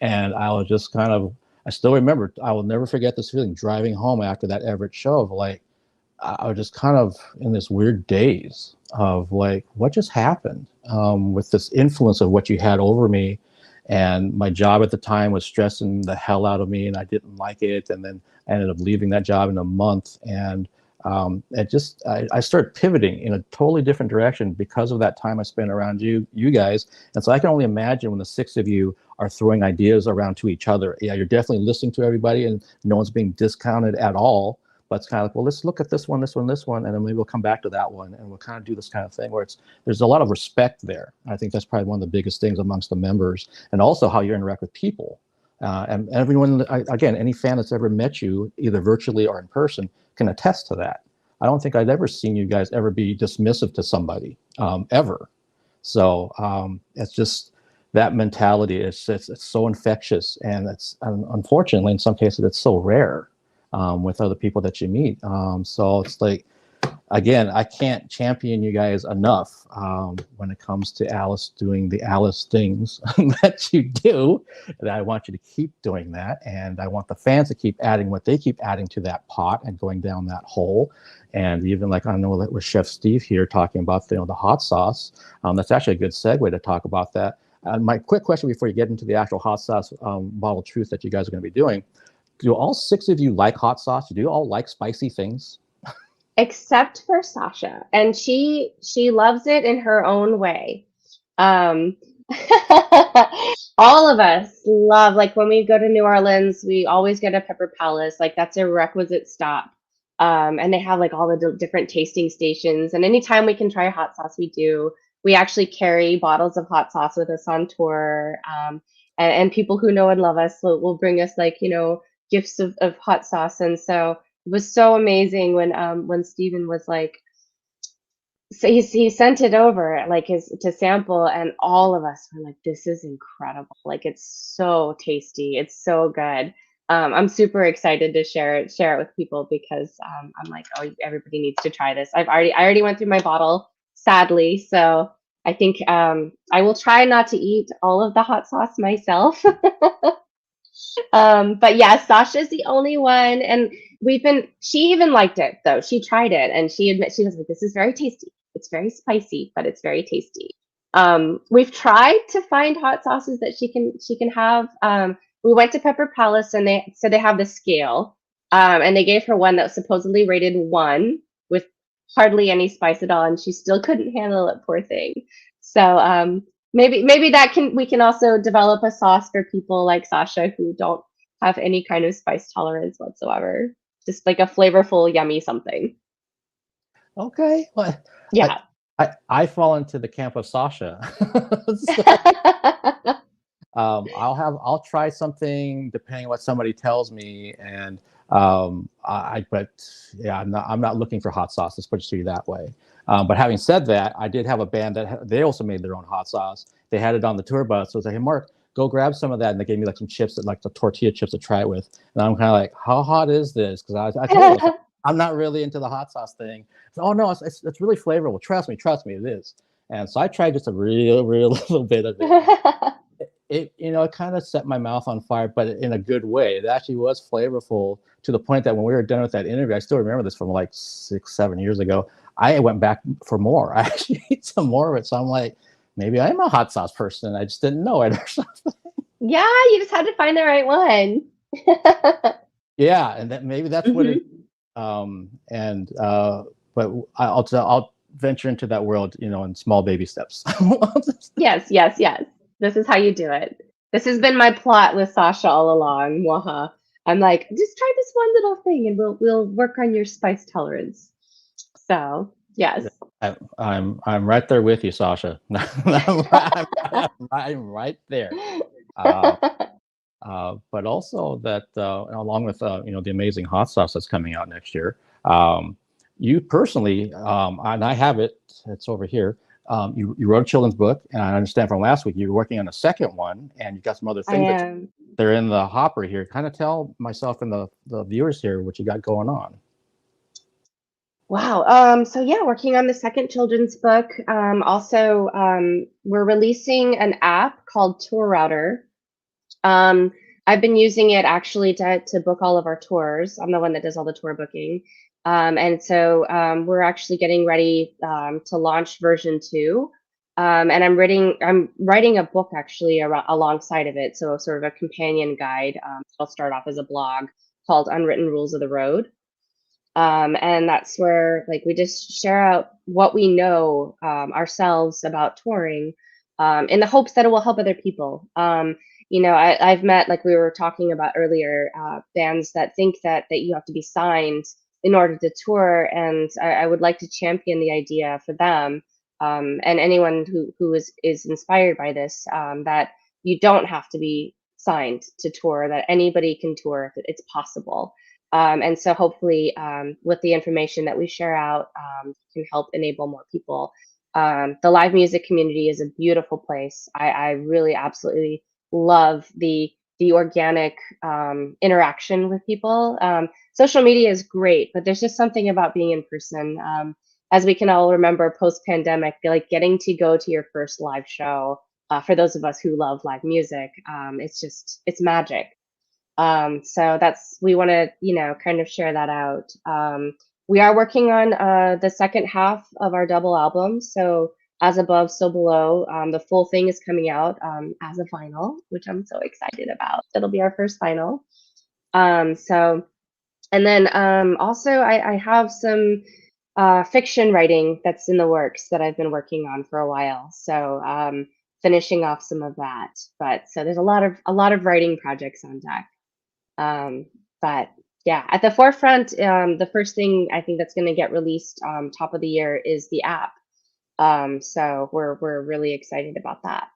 And I was just I still remember, I will never forget this feeling driving home after that Everett show of like, I was just kind of in this weird daze of like, what just happened with this influence of what you had over me. And my job at the time was stressing the hell out of me, and I didn't like it. And then I ended up leaving that job in a month. And I started pivoting in a totally different direction because of that time I spent around you guys. And so I can only imagine when the 6 of you are throwing ideas around to each other. Yeah, you're definitely listening to everybody, and no one's being discounted at all. But it's kind of like, well, let's look at this one, and then maybe we'll come back to that one, and we'll kind of do this kind of thing where there's a lot of respect there. I think that's probably one of the biggest things amongst the members, and also how you interact with people. And everyone, again, any fan that's ever met you, either virtually or in person, can attest to that. I don't think I'd ever seen you guys ever be dismissive to somebody, ever. So it's just that mentality. It's so infectious, and it's unfortunately in some cases it's so rare. With other people that you meet. So it's like, again, I can't champion you guys enough when it comes to Alice doing the Alice things that you do. And I want you to keep doing that. And I want the fans to keep adding what they keep adding to that pot and going down that hole. And even like, I know that with Chef Steve here talking about the hot sauce, that's actually a good segue to talk about that. My quick question before you get into the actual hot sauce bottle of truth that you guys are going to be doing. Do all 6 of you like hot sauce? Do you all like spicy things? Except for Sasha, and she loves it in her own way. All of us love, like when we go to New Orleans, we always get a Pepper Palace. Like that's a requisite stop. And they have like all the different tasting stations. And anytime we can try hot sauce, we do. We actually carry bottles of hot sauce with us on tour. And people who know and love us will bring us like, gifts of hot sauce. And so it was so amazing when Steven was like, so he sent it over like to sample, and all of us were like, this is incredible. Like it's so tasty. It's so good. I'm super excited to share it with people because I'm like, oh, everybody needs to try this. I already went through my bottle, sadly, so I think I will try not to eat all of the hot sauce myself. But yeah, Sasha's the only one, and she even liked it though. She tried it and she was like, this is very tasty. It's very spicy, but it's very tasty. We've tried to find hot sauces that she can have. We went to Pepper Palace and they said they have the scale. And they gave her one that was supposedly rated 1 with hardly any spice at all, and she still couldn't handle it, poor thing. So maybe we can also develop a sauce for people like Sasha who don't have any kind of spice tolerance whatsoever. Just like a flavorful, yummy something. Okay. Well, yeah. I fall into the camp of Sasha. I'll try something depending on what somebody tells me, and but yeah, I'm not looking for hot sauce. Let's put it to you that way. But having said that, I did have a band that they also made their own hot sauce. They had it on the tour bus. So I was like, hey, Mark, go grab some of that. And they gave me like some chips, like the tortilla chips to try it with. And I'm kind of like, how hot is this? Because I told them, I'm not really into the hot sauce thing. So, oh no, it's really flavorful. Trust me, it is. And so I tried just a real little bit of it. It kind of set my mouth on fire, but in a good way. It actually was flavorful to the point that when we were done with that interview, I still remember this from like 6-7 years ago. I went back for more. I actually ate some more of it. So I'm like, maybe I'm a hot sauce person. I just didn't know it or something. Yeah, you just had to find the right one. Yeah, and maybe that's what it. But I'll venture into that world, in small baby steps. Yes. This is how you do it. This has been my plot with Sasha all along. Waha. I'm like, just try this one little thing, and we'll work on your spice tolerance. So yes, I'm right there with you, Sasha. I'm right there. But also that along with the amazing hot sauce that's coming out next year, you personally, and I have it. It's over here. You wrote a children's book, and I understand from last week you were working on a second one, and you got some other things. They're in the hopper here. Kind of tell myself and the viewers here what you got going on. Wow. So yeah, working on the second children's book. Also, we're releasing an app called Tour Router. I've been using it actually to book all of our tours. I'm the one that does all the tour booking. And so we're actually getting ready to launch version 2. And I'm writing a book actually alongside of it. So sort of a companion guide. I'll start off as a blog called Unwritten Rules of the Road. And that's where we just share out what we know ourselves about touring in the hopes that it will help other people. I've met, like we were talking about earlier, bands that think that you have to be signed in order to tour, and I would like to champion the idea for them and anyone who is inspired by this, that you don't have to be signed to tour, that anybody can tour, that it's possible. And so hopefully with the information that we share out can help enable more people. The live music community is a beautiful place. I really absolutely love the organic interaction with people. Social media is great, but there's just something about being in person. As we can all remember post-pandemic, like getting to go to your first live show, for those of us who love live music, it's magic. So we want to, kind of share that out. We are working on the second half of our double album. So As Above, So Below, the full thing is coming out as a vinyl, which I'm so excited about. It'll be our first vinyl. And then also I have some fiction writing that's in the works that I've been working on for a while. So finishing off some of that. But so there's a lot of writing projects on deck. But yeah, at the forefront, the first thing I think that's going to get released top of the year is the app. So we're really excited about that.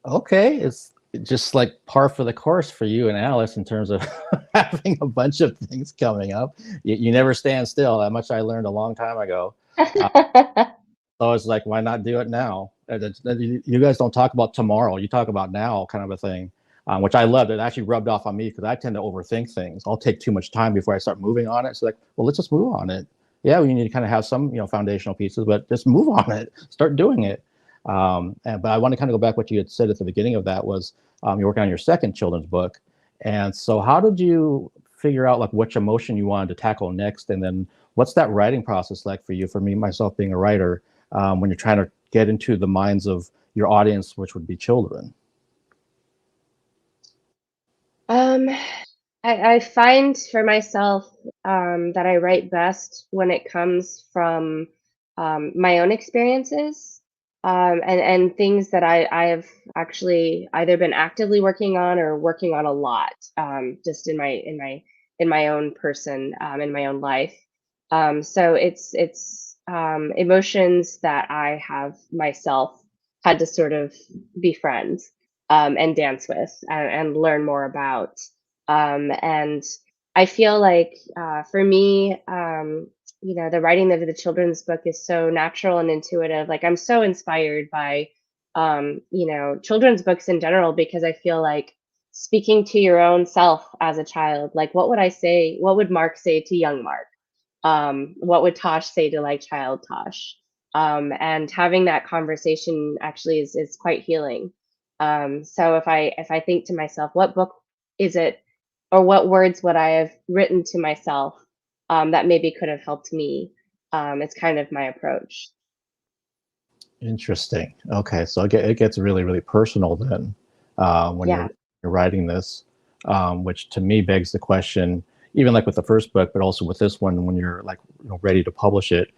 Okay, it's just like par for the course for you and Alice in terms of having a bunch of things coming up. You never stand still. That much I learned a long time ago. So it's like, why not do it now? You guys don't talk about tomorrow. You talk about now, kind of a thing. which I loved. It actually rubbed off on me because I tend to overthink things. I'll take too much time before I start moving on it. So like, well, let's just move on it. Yeah, we need to kind of have some, foundational pieces, but just move on it, start doing it. But I want to kind of go back what you had said at the beginning of that was you're working on your second children's book. And so how did you figure out like which emotion you wanted to tackle next? And then what's that writing process like for you? For me, myself being a writer, when you're trying to get into the minds of your audience, which would be children? I find for myself that I write best when it comes from my own experiences and things that I have actually either been actively working on or working on a lot, just in my own person, in my own life. So it's emotions that I have myself had to sort of befriend and dance with and learn more about. And I feel like for me, the writing of the children's book is so natural and intuitive. Like I'm so inspired by, children's books in general, because I feel like speaking to your own self as a child, like what would I say? What would Mark say to young Mark? What would Tosh say to like child Tosh? And having that conversation actually is quite healing. So if I think to myself, what book is it, or what words would I have written to myself that maybe could have helped me? It's kind of my approach. Interesting. Okay, so it gets really, really personal then when you're writing this, which to me begs the question, even like with the first book, but also with this one, when you're like ready to publish it,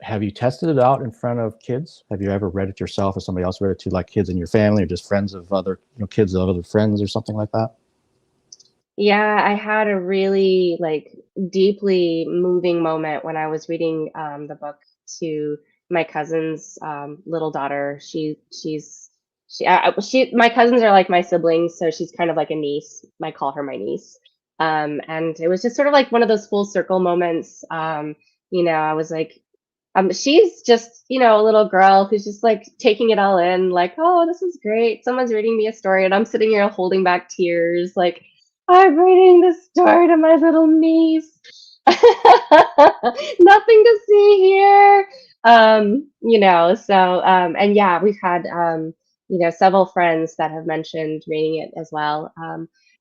have you tested it out in front of kids? Have you ever read it yourself, or somebody else read it to, like kids in your family, or just friends of other kids of other friends, or something like that? Yeah, I had a really like deeply moving moment when I was reading the book to my cousin's little daughter. My cousins are like my siblings, so she's kind of like a niece. I call her my niece. And it was just sort of like one of those full circle moments. I was like, she's just, a little girl who's just like taking it all in, like, oh, this is great. Someone's reading me a story, and I'm sitting here holding back tears, like, I'm reading this story to my little niece. Nothing to see here. And yeah, we've had, several friends that have mentioned reading it as well,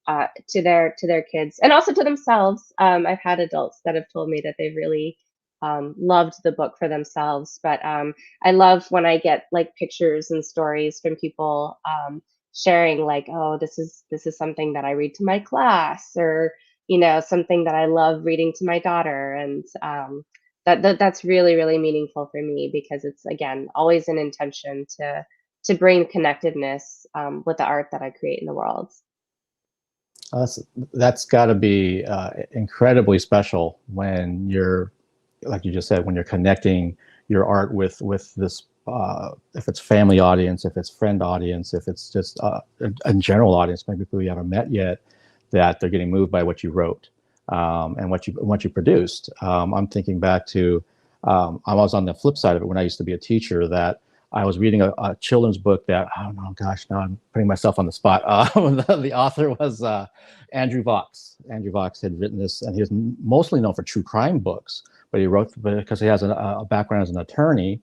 to their kids and also to themselves. I've had adults that have told me that they've really loved the book for themselves. But I love when I get like pictures and stories from people sharing like, oh, this is something that I read to my class, or something that I love reading to my daughter. And that's really, really meaningful for me, because it's, again, always an intention to bring connectedness with the art that I create in the world. That's got to be incredibly special when you're, like you just said, when you're connecting your art with this, if it's family audience, if it's friend audience, if it's just a general audience, maybe people you haven't met yet, that they're getting moved by what you wrote and what you produced. I'm thinking back to, I was on the flip side of it when I used to be a teacher, that I was reading a children's book that, I don't know, gosh, now I'm putting myself on the spot. The author was Andrew Vox. Andrew Vox had written this, and he was mostly known for true crime books, but he wrote, because he has a background as an attorney,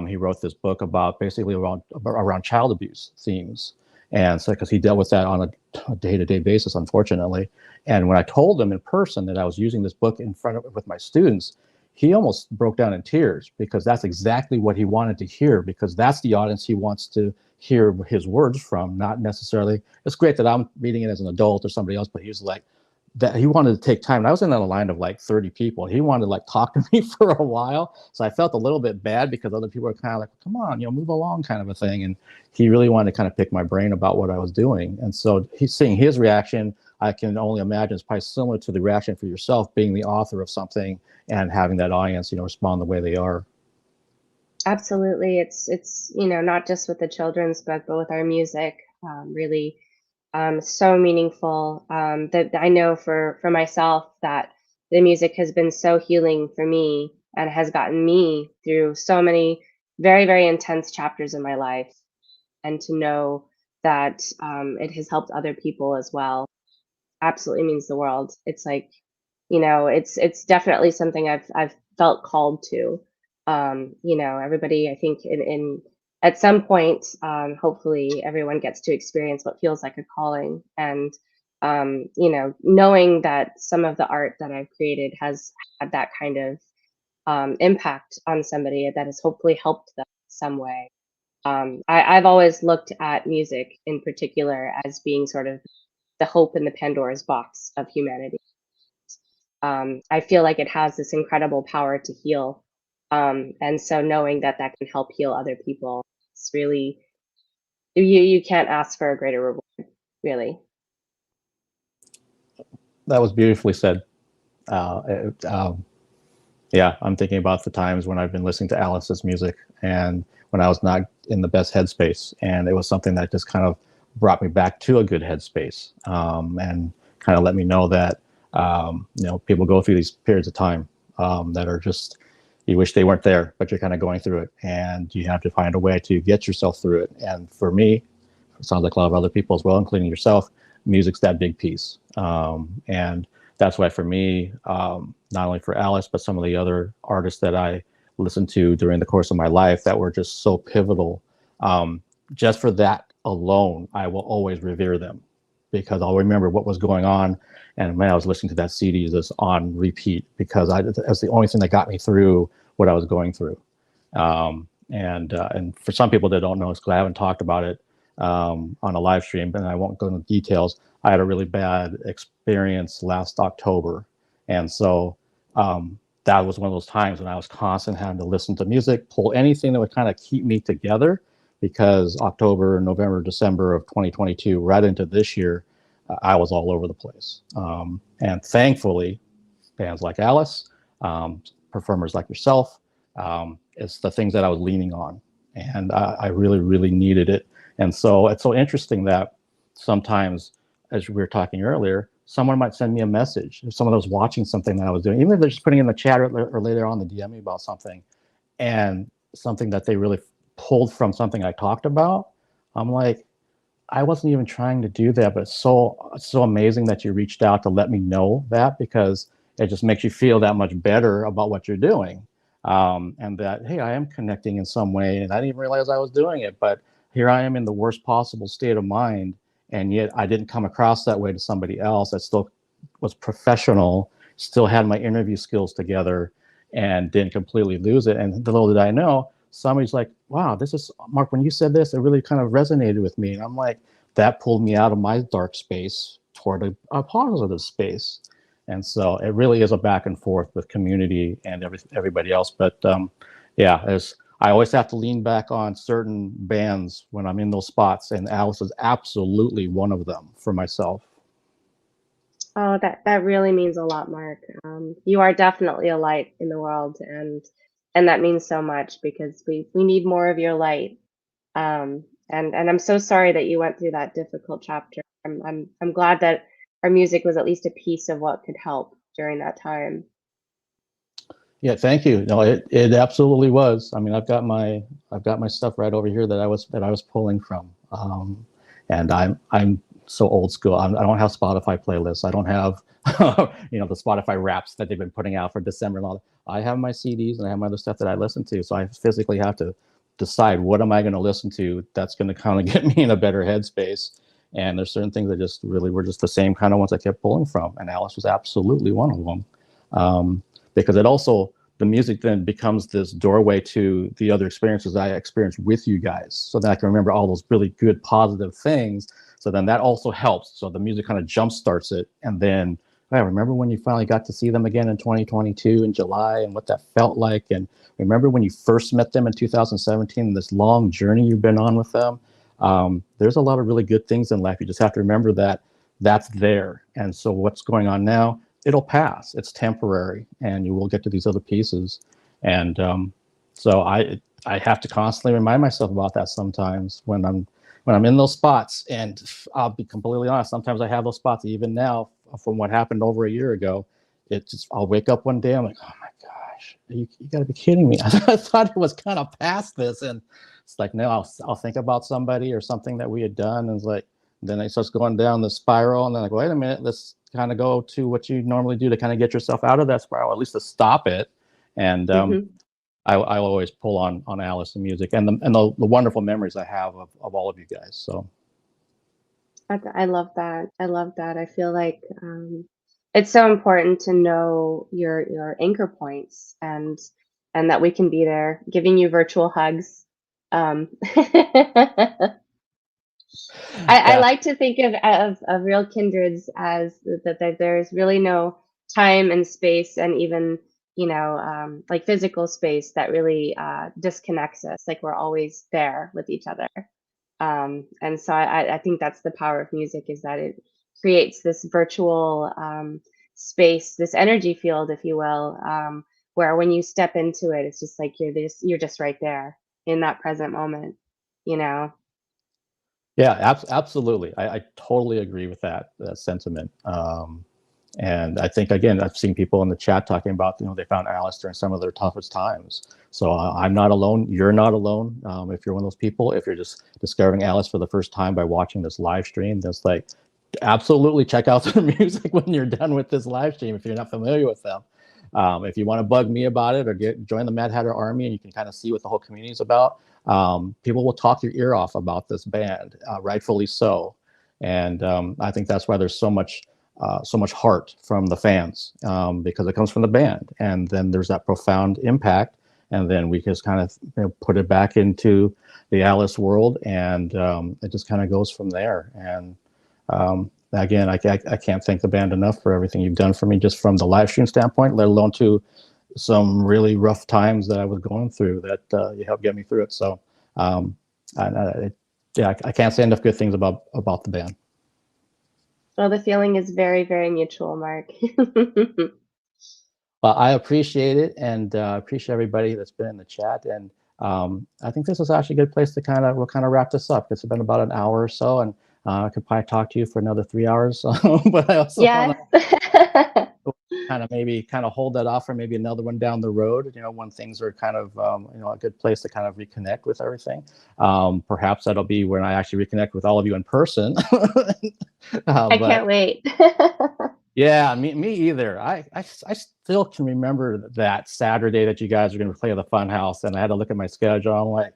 he wrote this book about basically around child abuse themes. And so, because he dealt with that on a day-to-day basis, unfortunately. And when I told him in person that I was using this book with my students, he almost broke down in tears, because that's exactly what he wanted to hear, because that's the audience he wants to hear his words from, not necessarily, it's great that I'm reading it as an adult or somebody else, but he was like, that he wanted to take time. And I was in a line of like 30 people. He wanted to like talk to me for a while. So I felt a little bit bad, because other people were kind of like, come on, move along, kind of a thing. And he really wanted to kind of pick my brain about what I was doing. And so he's seeing his reaction. I can only imagine it's probably similar to the reaction for yourself, being the author of something and having that audience, respond the way they are. Absolutely. It's not just with the children's book, but with our music, really so meaningful. That I know for myself, that the music has been so healing for me and has gotten me through so many very, very intense chapters in my life. And to know that it has helped other people as well absolutely means the world. It's like, you know, it's definitely something I've felt called to. You know, everybody, I think in at some point, hopefully everyone gets to experience what feels like a calling. And you know, knowing that some of the art that I've created has had that kind of impact on somebody that has hopefully helped them some way. I've always looked at music in particular as being sort of the hope in the Pandora's box of humanity. I feel like it has this incredible power to heal. And so knowing that that can help heal other people, it's really, you can't ask for a greater reward, really. That was beautifully said. Yeah, I'm thinking about the times when I've been listening to Alice's music and when I was not in the best headspace, and it was something that just kind of brought me back to a good headspace, and kind of let me know that you know, people go through these periods of time that are just, you wish they weren't there, but you're kind of going through it, and you have to find a way to get yourself through it. And for me, it sounds like a lot of other people as well, including yourself, music's that big piece. And that's why for me, not only for Alice, but some of the other artists that I listened to during the course of my life that were just so pivotal, just for that alone, I will always revere them, because I'll remember what was going on. And when I was listening to that CD just on repeat, because that's the only thing that got me through what I was going through. And for some people that don't know, because I haven't talked about it on a live stream, and I won't go into details, I had a really bad experience last October. And so that was one of those times when I was constantly having to listen to music, pull anything that would kind of keep me together, because October, November, December of 2022, right into this year, I was all over the place. And thankfully, bands like Alice, performers like yourself, it's the things that I was leaning on. And I really, really needed it. And so it's so interesting that sometimes, as we were talking earlier, someone might send me a message. If someone was watching something that I was doing, even if they're just putting in the chat or later on the DM me about something, and something that they really pulled from something I talked about, I'm like, I wasn't even trying to do that, but it's so amazing that you reached out to let me know that, because it just makes you feel that much better about what you're doing. And that, hey, I am connecting in some way, and I didn't even realize I was doing it, but here I am in the worst possible state of mind, and yet I didn't come across that way to somebody else that still was professional, still had my interview skills together, and didn't completely lose it. And little did I know, somebody's like, wow, this is, Mark, when you said this, it really kind of resonated with me. And I'm like, that pulled me out of my dark space toward a positive space. And so it really is a back and forth with community and everybody else. But yeah, I always have to lean back on certain bands when I'm in those spots, and Alice is absolutely one of them for myself. Oh, that really means a lot, Mark. You are definitely a light in the world, and that means so much, because we need more of your light. And I'm so sorry that you went through that difficult chapter. I'm glad that our music was at least a piece of what could help during that time. Yeah, thank you. No, it absolutely was. I mean, I've got my stuff right over here that I was pulling from. And I'm so old school. I don't have Spotify playlists. I don't have you know, the Spotify wraps that they've been putting out for December and all that. I have my CDs and I have my other stuff that I listen to. So I physically have to decide, what am I going to listen to that's going to kind of get me in a better headspace. And there's certain things that just really were just the same kind of ones I kept pulling from. And Alice was absolutely one of them. Because it also, the music then becomes this doorway to the other experiences I experienced with you guys. So that I can remember all those really good, positive things. So then that also helps. So the music kind of jump starts it. And then I remember when you finally got to see them again in 2022 in July, and what that felt like. And remember when you first met them in 2017, and this long journey you've been on with them. There's a lot of really good things in life. You just have to remember that that's there. And so what's going on now, it'll pass. It's temporary, and you will get to these other pieces. And so I have to constantly remind myself about that sometimes when I'm in those spots. And I'll be completely honest, sometimes I have those spots even now from what happened over a year ago. I'll wake up one day, I'm like, oh my gosh, you gotta be kidding me. I thought it was kind of past this, and it's like, no, I'll think about somebody or something that we had done, and it's like, then it starts going down the spiral, and then I go, wait a minute, let's kind of go to what you normally do to kind of get yourself out of that spiral, at least to stop it. And I always pull on Alice and music, and the wonderful memories I have of all of you guys. So I love that. I love that. I feel like it's so important to know your anchor points, and that we can be there, giving you virtual hugs. I like to think of real kindreds as that there's really no time and space, and even like physical space, that really disconnects us. Like, we're always there with each other. And so I think that's the power of music, is that it creates this virtual space, this energy field, if you will, where when you step into it, it's just like you're just right there in that present moment, Yeah, absolutely. I totally agree with that sentiment. And I think, again, I've seen people in the chat talking about, they found Alice during some of their toughest times. So I'm not alone. You're not alone. If you're one of those people, if you're just discovering Alice for the first time by watching this live stream, that's like, absolutely check out their music when you're done with this live stream if you're not familiar with them. If you want to bug me about it, or join the Mad Hatter Army, and you can kind of see what the whole community is about. People will talk your ear off about this band, rightfully so. And I think that's why there's so much heart from the fans, because it comes from the band, and then there's that profound impact, and then we just kind of put it back into the Alice world, and it just kind of goes from there. And again, I can't thank the band enough for everything you've done for me, just from the live stream standpoint, let alone to some really rough times that I was going through, that you helped get me through it. So I can't say enough good things about the band. Well, the feeling is very, very mutual, Mark. Well, I appreciate it, and appreciate everybody that's been in the chat. And I think this is actually a good place to we'll kind of wrap this up. It's been about an hour or so, and I could probably talk to you for another 3 hours. But I also want to kind of hold that off for maybe another one down the road, when things are kind of, a good place to kind of reconnect with everything. Perhaps that'll be when I actually reconnect with all of you in person. I can't wait. Yeah, me either. I still can remember that Saturday that you guys were going to play at the Funhouse, and I had to look at my schedule. I'm like,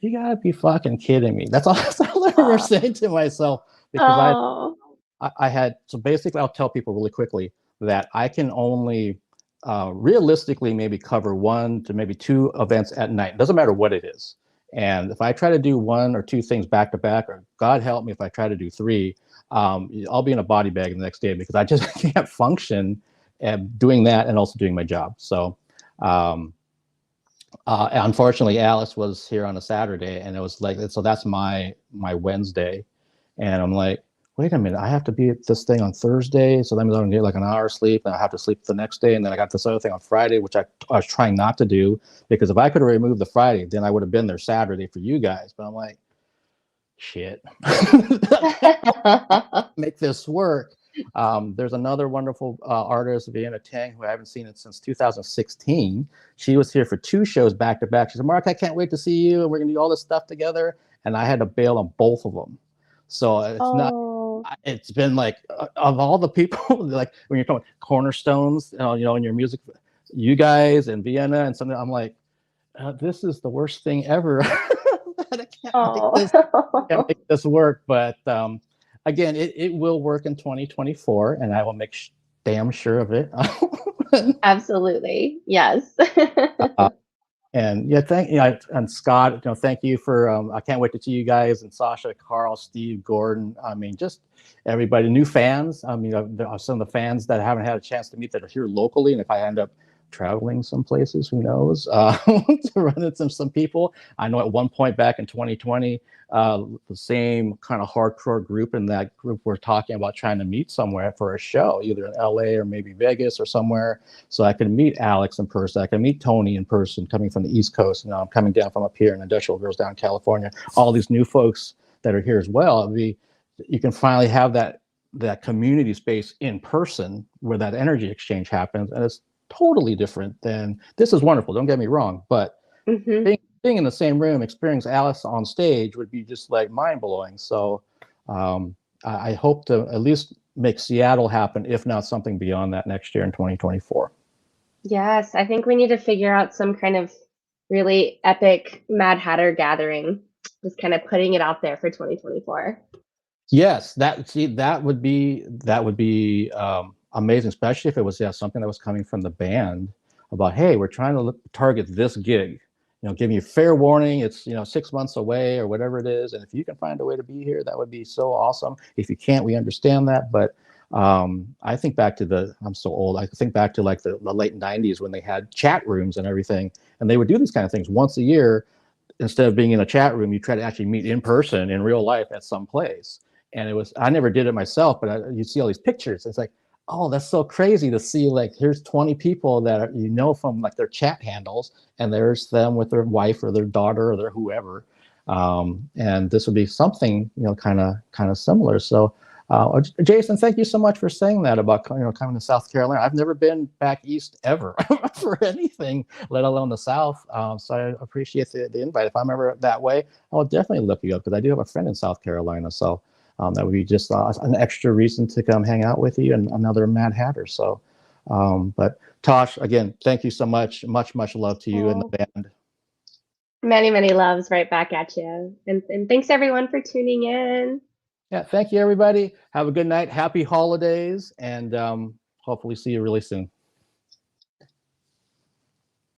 you gotta be fucking kidding me. That's all I remember saying to myself, because I had, so basically, I'll tell people really quickly that I can only realistically maybe cover 1 to maybe 2 events at night. It doesn't matter what it is. And if I try to do 1 or 2 things back to back, or God help me if I try to do 3, I'll be in a body bag the next day, because I just can't function doing that and also doing my job. So unfortunately, Alice was here on a Saturday, and it was like, so that's my Wednesday, and I'm like, wait a minute, I have to be at this thing on Thursday, so that means I'm gonna get like an hour of sleep, and I have to sleep the next day, and then I got this other thing on Friday, which I was trying not to do, because if I could have removed the Friday, then I would have been there Saturday for you guys. But I'm like, shit, make this work. There's another wonderful artist, Vienna Tang, who I haven't seen since 2016. She was here for 2 shows back to back. She said, Mark, I can't wait to see you, and we're gonna do all this stuff together. And I had to bail on both of them. So it's been like, of all the people, like when you're talking cornerstones, in your music, you guys and Vienna and something, I'm like, this is the worst thing ever. I can't make this work. But again, it will work in 2024, and I will make damn sure of it. Absolutely, yes. And yeah, and Scott, thank you for. I can't wait to see you guys, and Sasha, Carl, Steve, Gordon. I mean, just everybody, new fans. I mean, there are some of the fans that I haven't had a chance to meet that are here locally, and if I end up traveling some places, who knows, to run into some people. I know at one point back in 2020, the same kind of hardcore group in that group were talking about trying to meet somewhere for a show, either in LA or maybe Vegas or somewhere, so I could meet Alex in person, I could meet Tony in person, coming from the East Coast. I'm coming down from up here in Industrial Girls down in California. All these new folks that are here as well. You can finally have that that community space in person where that energy exchange happens, and it's totally different than this is wonderful. Don't get me wrong, but being in the same room, experiencing Alice on stage would be just like mind blowing. So I hope to at least make Seattle happen, if not something beyond that next year in 2024. Yes, I think we need to figure out some kind of really epic Mad Hatter gathering. Just kind of putting it out there for 2024. Yes, that would be amazing, especially if it was something that was coming from the band about, hey, we're trying to target this gig. Give you fair warning. It's 6 months away or whatever it is, and if you can find a way to be here, that would be so awesome. If you can't, we understand that. But I think back to I'm so old. I think back to like the late '90s when they had chat rooms and everything, and they would do these kind of things once a year. Instead of being in a chat room, you try to actually meet in person in real life at some place. And I never did it myself, but you see all these pictures. It's like, oh, that's so crazy to see, like, here's 20 people that from like their chat handles, and there's them with their wife or their daughter or their whoever. And this would be something, kind of similar. So Jason, thank you so much for saying that about coming to South Carolina. I've never been back east ever for anything, let alone the South. So I appreciate the invite. If I'm ever that way, I'll definitely look you up, because I do have a friend in South Carolina. So that would be just an extra reason to come hang out with you and another Mad Hatter. So, but Tosh, again, thank you so much. Much love to you and the band. Many, many loves right back at you. And thanks everyone for tuning in. Yeah, thank you, everybody. Have a good night. Happy holidays, and hopefully see you really soon.